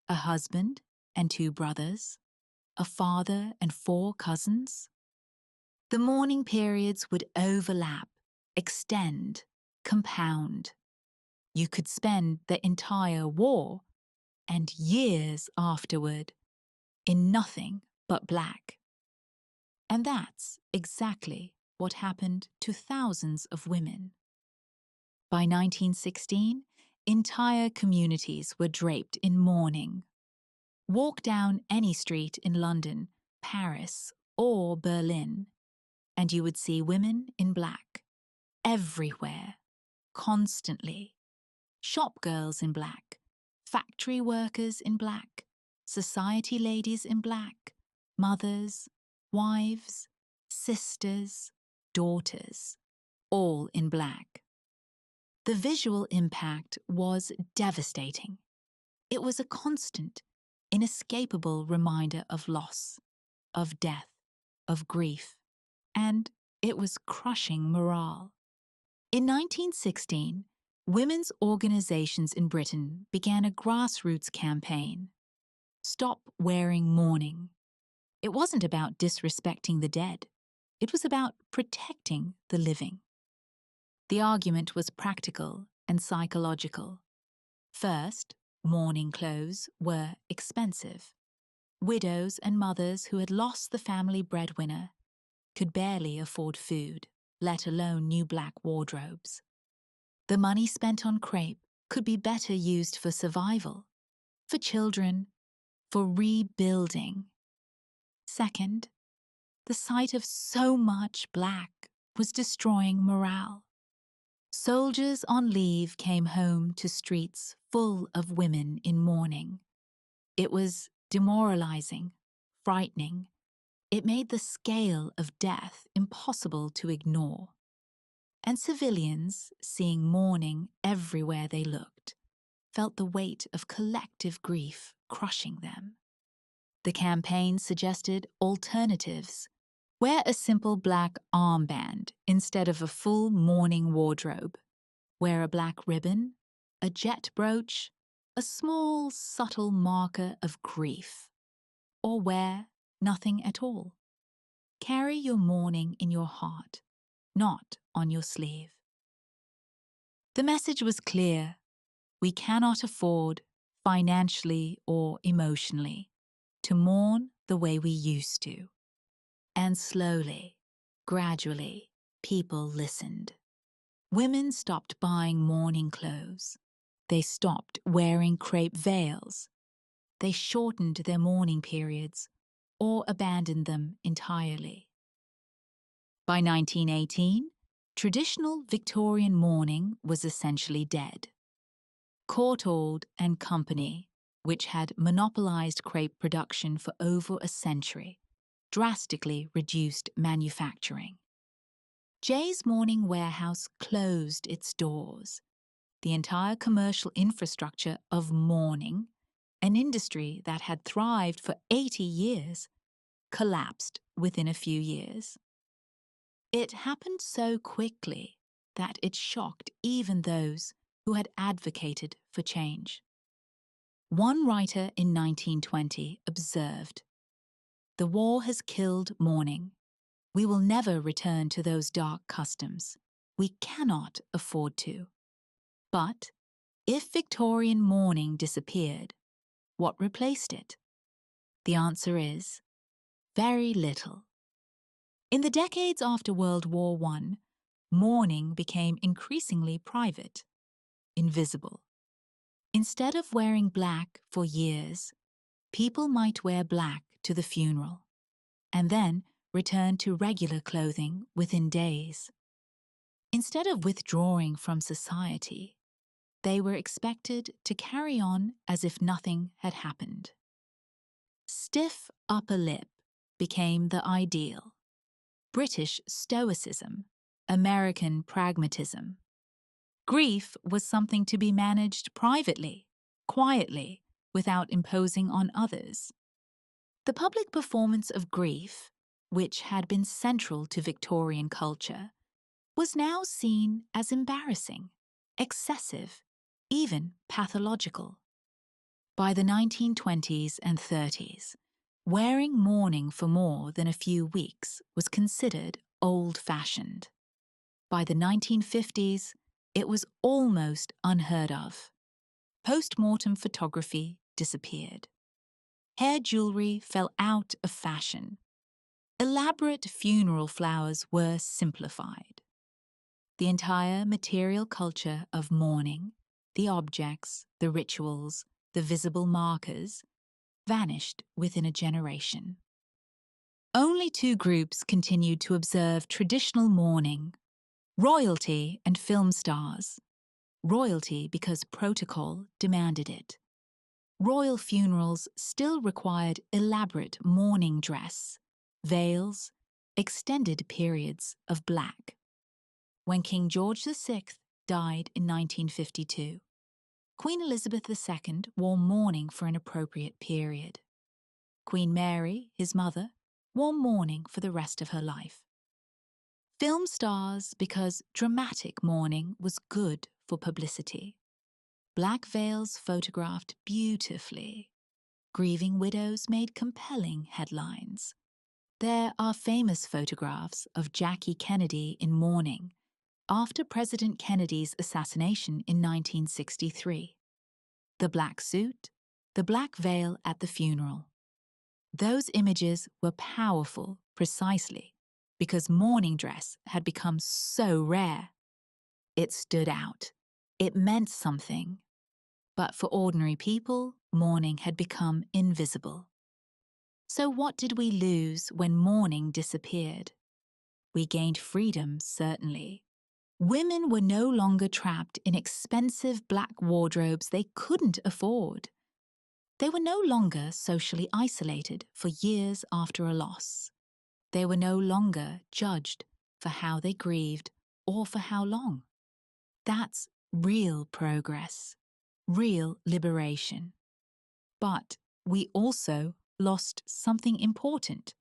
a husband and 2 brothers, a father and 4 cousins? The mourning periods would overlap, extend, compound. You could spend the entire war and years afterward in nothing but black. And that's exactly what happened to thousands of women. By 1916, entire communities were draped in mourning. Walk down any street in London, Paris, or Berlin, and you would see women in black, everywhere, constantly. Shop girls in black, factory workers in black, society ladies in black, mothers, wives, sisters, daughters, all in black. The visual impact was devastating. It was a constant, inescapable reminder of loss, of death, of grief, and it was crushing morale. In 1916, women's organizations in Britain began a grassroots campaign. Stop wearing mourning. It wasn't about disrespecting the dead. It was about protecting the living. The argument was practical and psychological. First, mourning clothes were expensive. Widows and mothers who had lost the family breadwinner could barely afford food, let alone new black wardrobes. The money spent on crepe could be better used for survival, for children, for rebuilding. Second, the sight of so much black was destroying morale. Soldiers on leave came home to streets full of women in mourning. It was demoralizing, frightening. It made the scale of death impossible to ignore. And civilians, seeing mourning everywhere they looked, felt the weight of collective grief crushing them. The campaign suggested alternatives. Wear a simple black armband instead of a full mourning wardrobe. Wear a black ribbon, a jet brooch, a small, subtle marker of grief. Or wear nothing at all. Carry your mourning in your heart, not on your sleeve. The message was clear. We cannot afford, financially or emotionally, to mourn the way we used to. And slowly, gradually, people listened. Women stopped buying mourning clothes. They stopped wearing crepe veils. They shortened their mourning periods or abandoned them entirely. By 1918, traditional Victorian mourning was essentially dead. Courtauld and Company, which had monopolized crepe production for over a century, drastically reduced manufacturing. Jay's Mourning Warehouse closed its doors. The entire commercial infrastructure of mourning, an industry that had thrived for 80 years, collapsed within a few years. It happened so quickly that it shocked even those who had advocated for change. One writer in 1920 observed, "The war has killed mourning. We will never return to those dark customs. We cannot afford to." But if Victorian mourning disappeared, what replaced it? The answer is very little. In the decades after World War I, mourning became increasingly private, invisible. Instead of wearing black for years, people might wear black to the funeral, and then return to regular clothing within days. Instead of withdrawing from society, they were expected to carry on as if nothing had happened. Stiff upper lip became the ideal. British stoicism, American pragmatism. Grief was something to be managed privately, quietly, without imposing on others. The public performance of grief, which had been central to Victorian culture, was now seen as embarrassing, excessive, even pathological. By the 1920s and 30s, wearing mourning for more than a few weeks was considered old-fashioned. By the 1950s, it was almost unheard of. Post-mortem photography disappeared. Hair jewellery fell out of fashion. Elaborate funeral flowers were simplified. The entire material culture of mourning, the objects, the rituals, the visible markers, vanished within a generation. Only two groups continued to observe traditional mourning: royalty and film stars. Royalty because protocol demanded it. Royal funerals still required elaborate mourning dress, veils, extended periods of black. When King George VI died in 1952, Queen Elizabeth II wore mourning for an appropriate period. Queen Mary, his mother, wore mourning for the rest of her life. Film stars because dramatic mourning was good for publicity. Black veils photographed beautifully. Grieving widows made compelling headlines. There are famous photographs of Jackie Kennedy in mourning after President Kennedy's assassination in 1963. The black suit, the black veil at the funeral. Those images were powerful precisely because mourning dress had become so rare. It stood out. It meant something. But for ordinary people, mourning had become invisible. So what did we lose when mourning disappeared? We gained freedom, certainly. Women were no longer trapped in expensive black wardrobes they couldn't afford. They were no longer socially isolated for years after a loss. They were no longer judged for how they grieved or for how long. That's real progress, real liberation. But we also lost something important.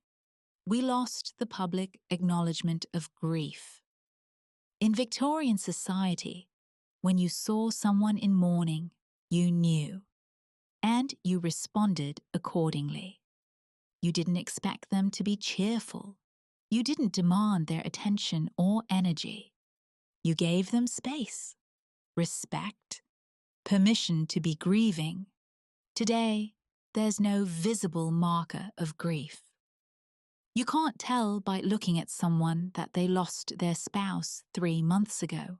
We lost the public acknowledgement of grief. In Victorian society, when you saw someone in mourning, you knew, and you responded accordingly. You didn't expect them to be cheerful. You didn't demand their attention or energy. You gave them space, respect, permission to be grieving. Today, there's no visible marker of grief. You can't tell by looking at someone that they lost their spouse 3 months ago,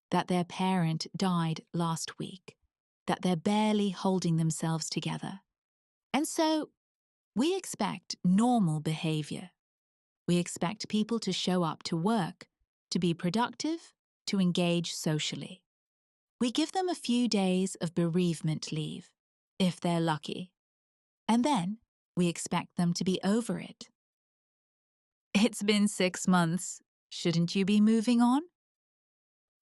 that their parent died last week, that they're barely holding themselves together. And so, we expect normal behavior. We expect people to show up to work, to be productive, to engage socially. We give them a few days of bereavement leave, if they're lucky, and then we expect them to be over it. It's been 6 months. Shouldn't you be moving on?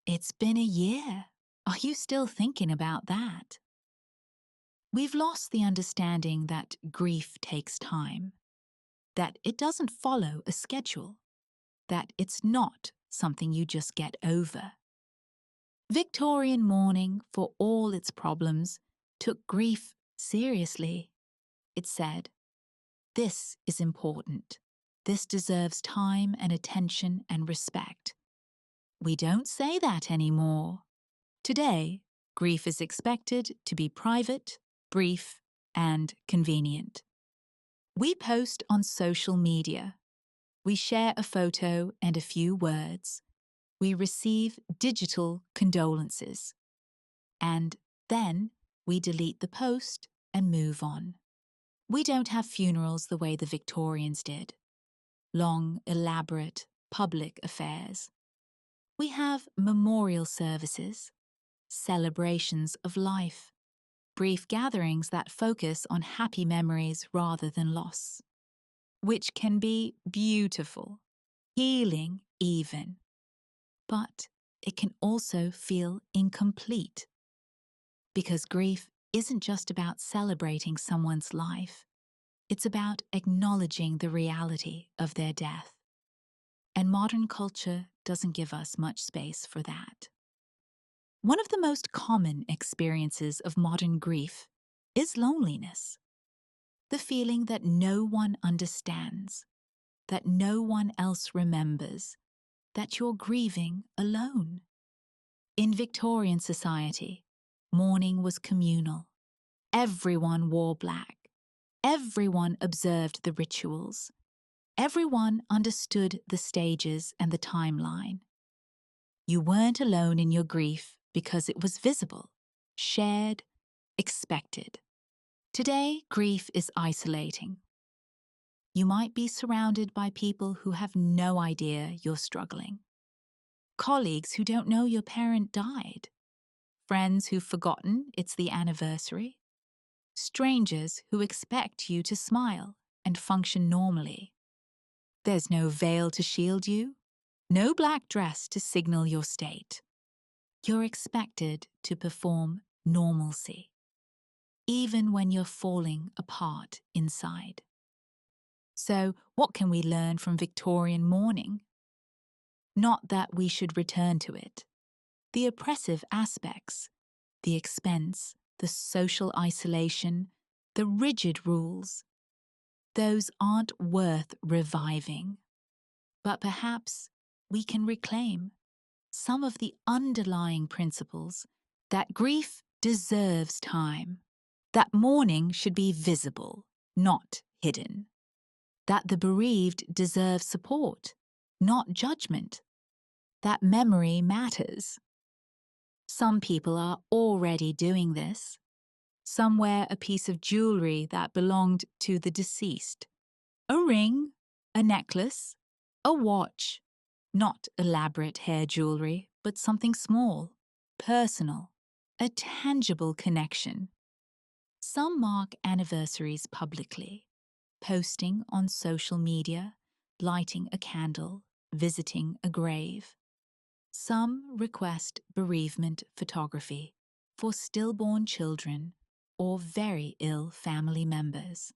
It's been a year. Are you still thinking about that? We've lost the understanding that grief takes time, that it doesn't follow a schedule, that it's not something you just get over. Victorian mourning, for all its problems, took grief seriously. It said, "This is important. This deserves time and attention and respect." We don't say that anymore. Today, grief is expected to be private, brief, and convenient. We post on social media. We share a photo and a few words. We receive digital condolences. And then we delete the post and move on. We don't have funerals the way the Victorians did. Long, elaborate, public affairs. We have memorial services, celebrations of life, brief gatherings that focus on happy memories rather than loss, which can be beautiful, healing even. But it can also feel incomplete, because grief isn't just about celebrating someone's life. It's about acknowledging the reality of their death. and modern culture doesn't give us much space for that. One of the most common experiences of modern grief is loneliness. The feeling that no one understands, that no one else remembers, that you're grieving alone. In Victorian society, mourning was communal. Everyone wore black. Everyone observed the rituals. Everyone understood the stages and the timeline. You weren't alone in your grief because it was visible, shared, expected. Today, grief is isolating. You might be surrounded by people who have no idea you're struggling. Colleagues who don't know your parent died. Friends who've forgotten it's the anniversary. Strangers who expect you to smile and function normally. There's no veil to shield you, no black dress to signal your state. You're expected to perform normalcy, even when you're falling apart inside. So, what can we learn from Victorian mourning? Not that we should return to it. The oppressive aspects, the expense, the social isolation, the rigid rules, those aren't worth reviving. But perhaps we can reclaim some of the underlying principles that grief deserves time, that mourning should be visible, not hidden, that the bereaved deserve support, not judgment, that memory matters. Some people are already doing this. Some wear a piece of jewellery that belonged to the deceased, a ring, a necklace, a watch, not elaborate hair jewellery, but something small, personal, a tangible connection. Some mark anniversaries publicly, posting on social media, lighting a candle, visiting a grave. Some request bereavement photography for stillborn children or very ill family members.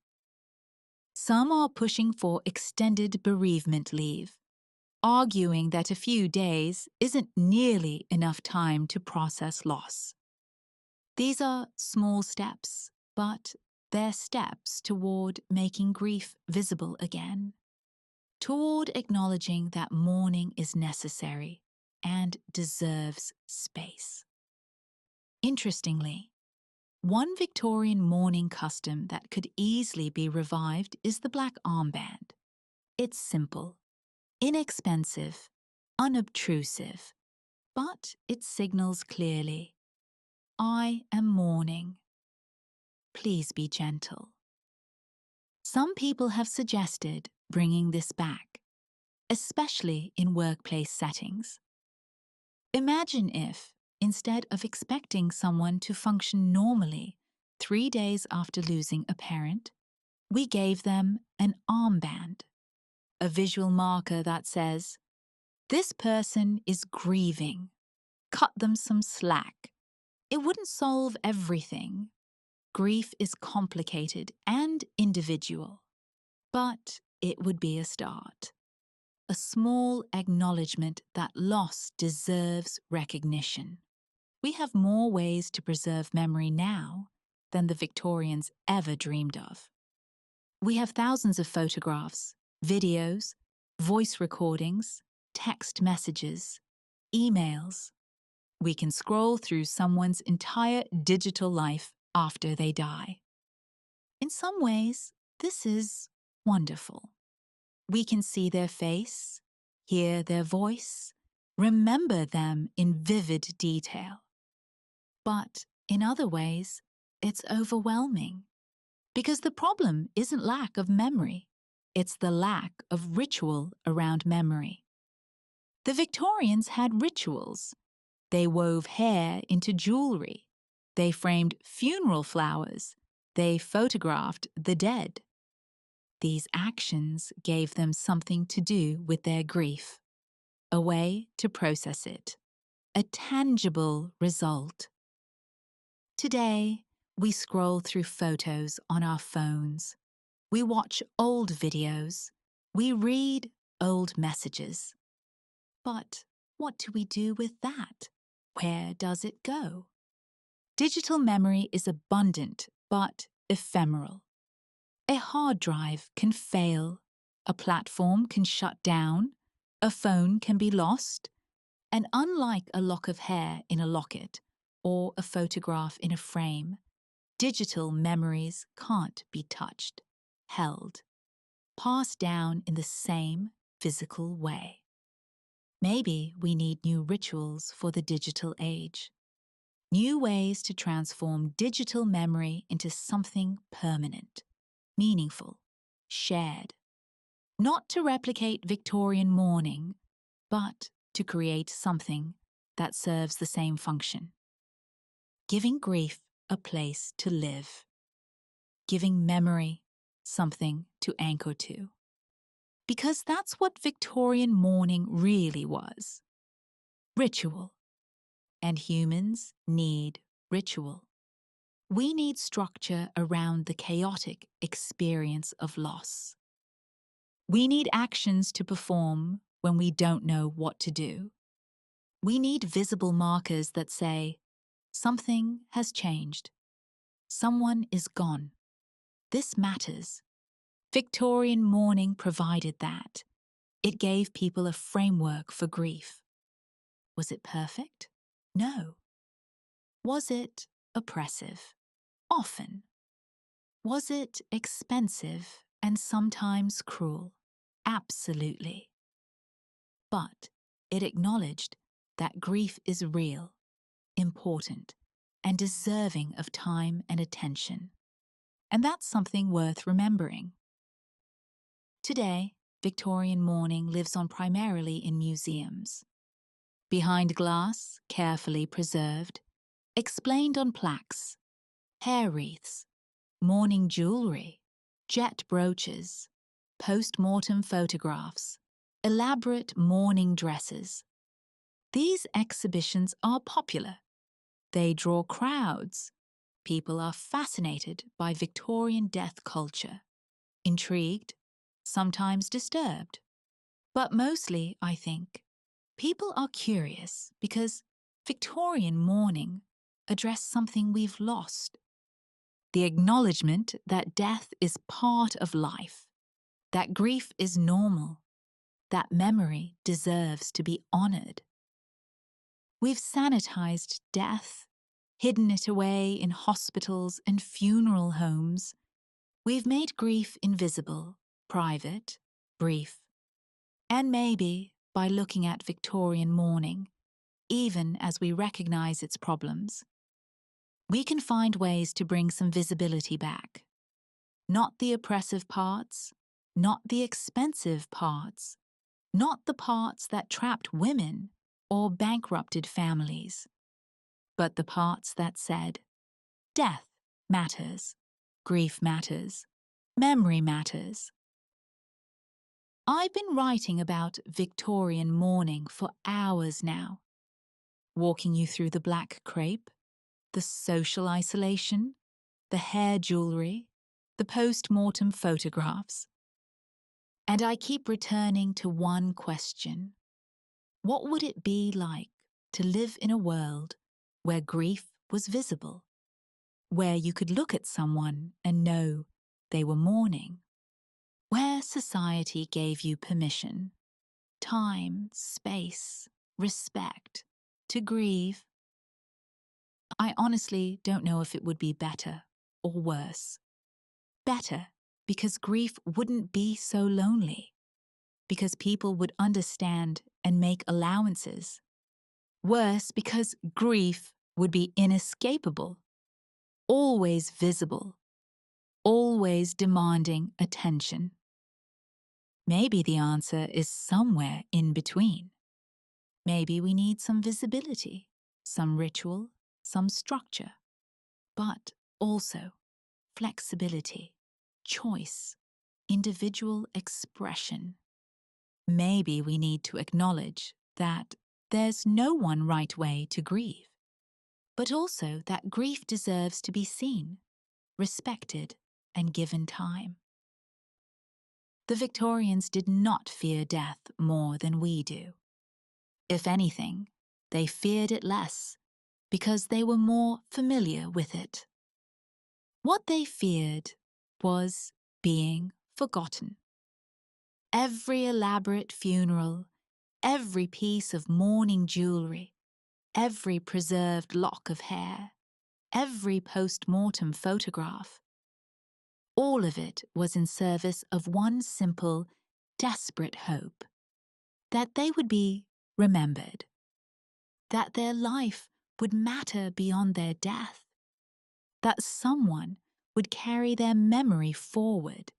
Some are pushing for extended bereavement leave, arguing that a few days isn't nearly enough time to process loss. These are small steps, but they're steps toward making grief visible again, toward acknowledging that mourning is necessary and deserves space. Interestingly, one Victorian mourning custom that could easily be revived is the black armband. It's simple, inexpensive, unobtrusive, but it signals clearly, I am mourning. Please be gentle. Some people have suggested bringing this back, especially in workplace settings. Imagine if, instead of expecting someone to function normally 3 days after losing a parent, we gave them an armband, a visual marker that says, this person is grieving. Cut them some slack. It wouldn't solve everything. Grief is complicated and individual, but it would be a start. A small acknowledgement that loss deserves recognition. We have more ways to preserve memory now than the Victorians ever dreamed of. We have thousands of photographs, videos, voice recordings, text messages, emails. We can scroll through someone's entire digital life after they die. In some ways, this is wonderful. We can see their face, hear their voice, remember them in vivid detail. But in other ways, it's overwhelming. Because the problem isn't lack of memory, it's the lack of ritual around memory. The Victorians had rituals. They wove hair into jewellery. They framed funeral flowers. They photographed the dead. These actions gave them something to do with their grief, a way to process it, a tangible result. Today, we scroll through photos on our phones. We watch old videos. We read old messages. But what do we do with that? Where does it go? Digital memory is abundant but ephemeral. A hard drive can fail, a platform can shut down, a phone can be lost, and unlike a lock of hair in a locket or a photograph in a frame, digital memories can't be touched, held, passed down in the same physical way. Maybe we need new rituals for the digital age. New ways to transform digital memory into something permanent, meaningful, shared. Not to replicate Victorian mourning, but to create something that serves the same function. Giving grief a place to live. Giving memory something to anchor to. Because that's what Victorian mourning really was. Ritual. And humans need ritual. We need structure around the chaotic experience of loss. We need actions to perform when we don't know what to do. We need visible markers that say, something has changed. Someone is gone. This matters. Victorian mourning provided that. It gave people a framework for grief. Was it perfect? No. Was it oppressive? Often. Was it expensive and sometimes cruel? Absolutely. But it acknowledged that grief is real, important, and deserving of time and attention. And that's something worth remembering. Today, Victorian mourning lives on primarily in museums. Behind glass, carefully preserved, explained on plaques, hair wreaths, mourning jewellery, jet brooches, post-mortem photographs, elaborate mourning dresses. These exhibitions are popular. They draw crowds. People are fascinated by Victorian death culture, intrigued, sometimes disturbed. But mostly, I think, people are curious because Victorian mourning addressed something we've lost. The acknowledgement that death is part of life, that grief is normal, that memory deserves to be honoured. We've sanitized death, hidden it away in hospitals and funeral homes. We've made grief invisible, private, brief. And maybe, by looking at Victorian mourning, even as we recognize its problems, we can find ways to bring some visibility back. Not the oppressive parts, not the expensive parts, not the parts that trapped women or bankrupted families, but the parts that said, death matters, grief matters, memory matters. I've been writing about Victorian mourning for hours now, walking you through the black crepe, the social isolation, the hair jewellery, the post-mortem photographs. And I keep returning to one question. What would it be like to live in a world where grief was visible, where you could look at someone and know they were mourning, where society gave you permission, time, space, respect to grieve? I honestly don't know if it would be better or worse. Better because grief wouldn't be so lonely, because people would understand and make allowances. Worse because grief would be inescapable, always visible, always demanding attention. Maybe the answer is somewhere in between. Maybe we need some visibility, some ritual, some structure, but also flexibility, choice, individual expression. Maybe we need to acknowledge that there's no one right way to grieve, but also that grief deserves to be seen, respected, and given time. The Victorians did not fear death more than we do. If anything, they feared it less because they were more familiar with it. What they feared was being forgotten. Every elaborate funeral, every piece of mourning jewellery, every preserved lock of hair, every post-mortem photograph, all of it was in service of one simple, desperate hope: that they would be remembered, that their life would matter beyond their death, that someone would carry their memory forward.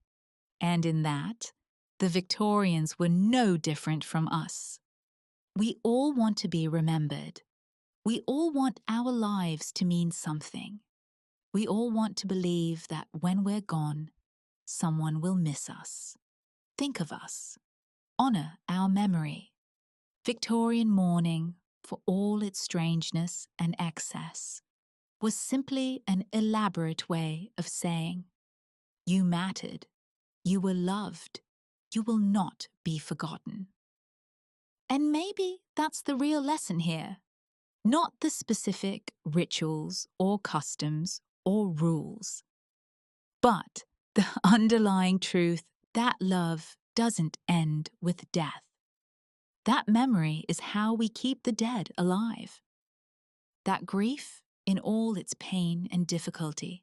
And in that, the Victorians were no different from us. We all want to be remembered. We all want our lives to mean something. We all want to believe that when we're gone, someone will miss us, think of us, honour our memory. Victorian mourning, for all its strangeness and excess, was simply an elaborate way of saying, you mattered, you were loved, you will not be forgotten. And maybe that's the real lesson here, not the specific rituals or customs or rules, but the underlying truth that love doesn't end with death. That memory is how we keep the dead alive. That grief, in all its pain and difficulty,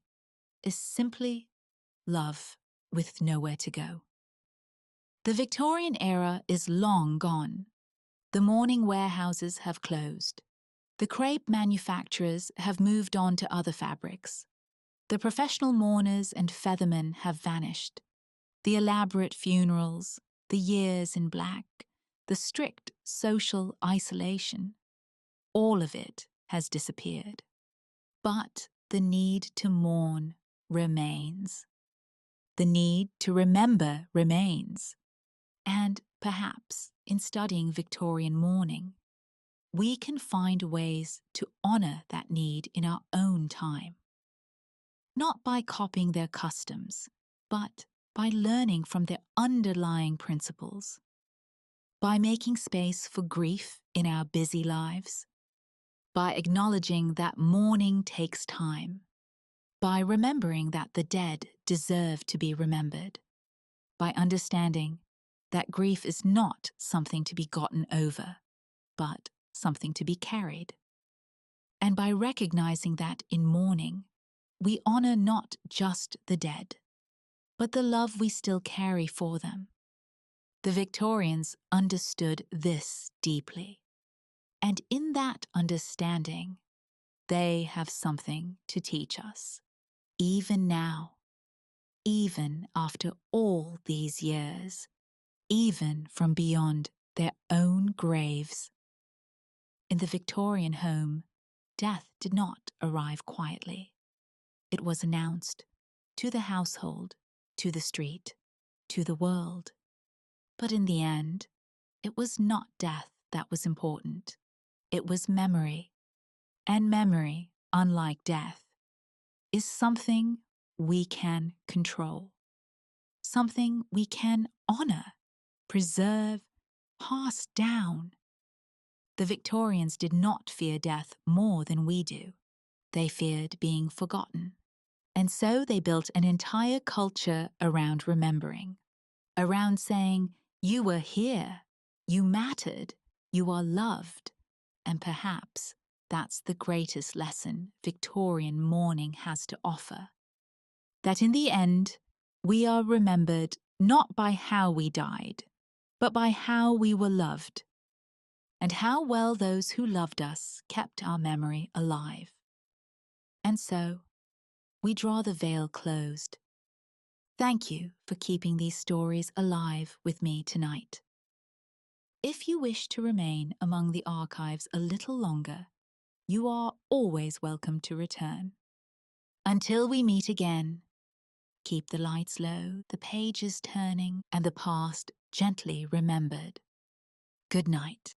is simply love with nowhere to go. The Victorian era is long gone. The mourning warehouses have closed. The crepe manufacturers have moved on to other fabrics. The professional mourners and feathermen have vanished. The elaborate funerals, the years in black, the strict social isolation, all of it has disappeared. But the need to mourn remains. The need to remember remains. And perhaps in studying Victorian mourning, we can find ways to honour that need in our own time. Not by copying their customs, but by learning from their underlying principles. By making space for grief in our busy lives. By acknowledging that mourning takes time. By remembering that the dead deserve to be remembered. By understanding that grief is not something to be gotten over, but something to be carried. And by recognizing that in mourning, we honour not just the dead, but the love we still carry for them. The Victorians understood this deeply, and in that understanding, they have something to teach us, even now, even after all these years, even from beyond their own graves. In the Victorian home, death did not arrive quietly. It was announced to the household, to the street, to the world. But in the end, it was not death that was important. It was memory. And memory, unlike death, is something we can control. Something we can honour, preserve, pass down. The Victorians did not fear death more than we do. They feared being forgotten. And so they built an entire culture around remembering, around saying, you were here, you mattered, you are loved. And perhaps that's the greatest lesson Victorian mourning has to offer. That in the end, we are remembered not by how we died, but by how we were loved, and how well those who loved us kept our memory alive. And so, we draw the veil closed. Thank you for keeping these stories alive with me tonight. If you wish to remain among the archives a little longer, you are always welcome to return. Until we meet again, keep the lights low, the pages turning, and the past gently remembered. Good night.